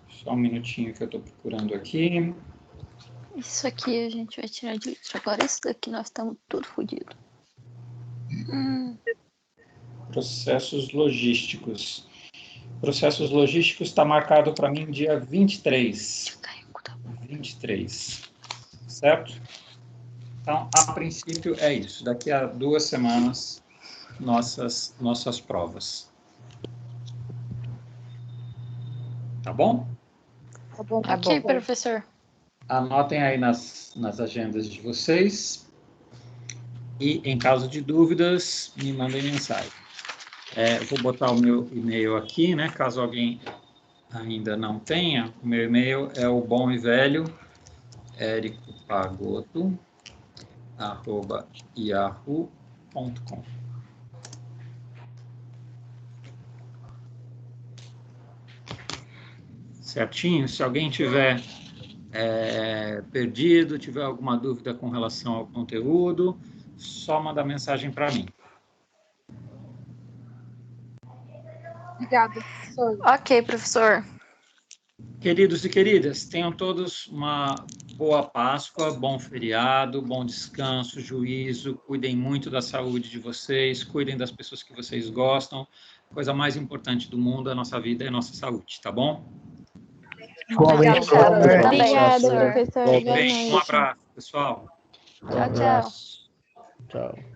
[SPEAKER 1] Só um minutinho que eu estou procurando aqui.
[SPEAKER 5] Isso aqui a gente vai tirar de letra. Agora isso daqui nós estamos tudo fodidos.
[SPEAKER 1] Processos logísticos. Processos logísticos está marcado para mim dia 23. 23. Certo? Então, a princípio é isso. Daqui a 2 semanas, nossas provas. Tá bom?
[SPEAKER 7] Tá bom,
[SPEAKER 5] Ok, professor.
[SPEAKER 1] Anotem aí nas agendas de vocês. E, em caso de dúvidas, me mandem mensagem. Vou botar o meu e-mail aqui, né? Caso alguém ainda não tenha, o meu e-mail é o bom e velho ericopagoto@yahoo.com. Certinho? Se alguém tiver perdido, tiver alguma dúvida com relação ao conteúdo, só manda mensagem para mim.
[SPEAKER 7] Obrigada, professor.
[SPEAKER 5] Ok, professor.
[SPEAKER 1] Queridos e queridas, tenham todos uma boa Páscoa, bom feriado, bom descanso, juízo, cuidem muito da saúde de vocês, cuidem das pessoas que vocês gostam. A coisa mais importante do mundo, a nossa vida e a nossa saúde, tá bom?
[SPEAKER 9] Obrigada,
[SPEAKER 5] Obrigada,
[SPEAKER 6] professor.
[SPEAKER 1] Bem, um abraço, pessoal.
[SPEAKER 5] Tchau, tchau.
[SPEAKER 2] Tchau.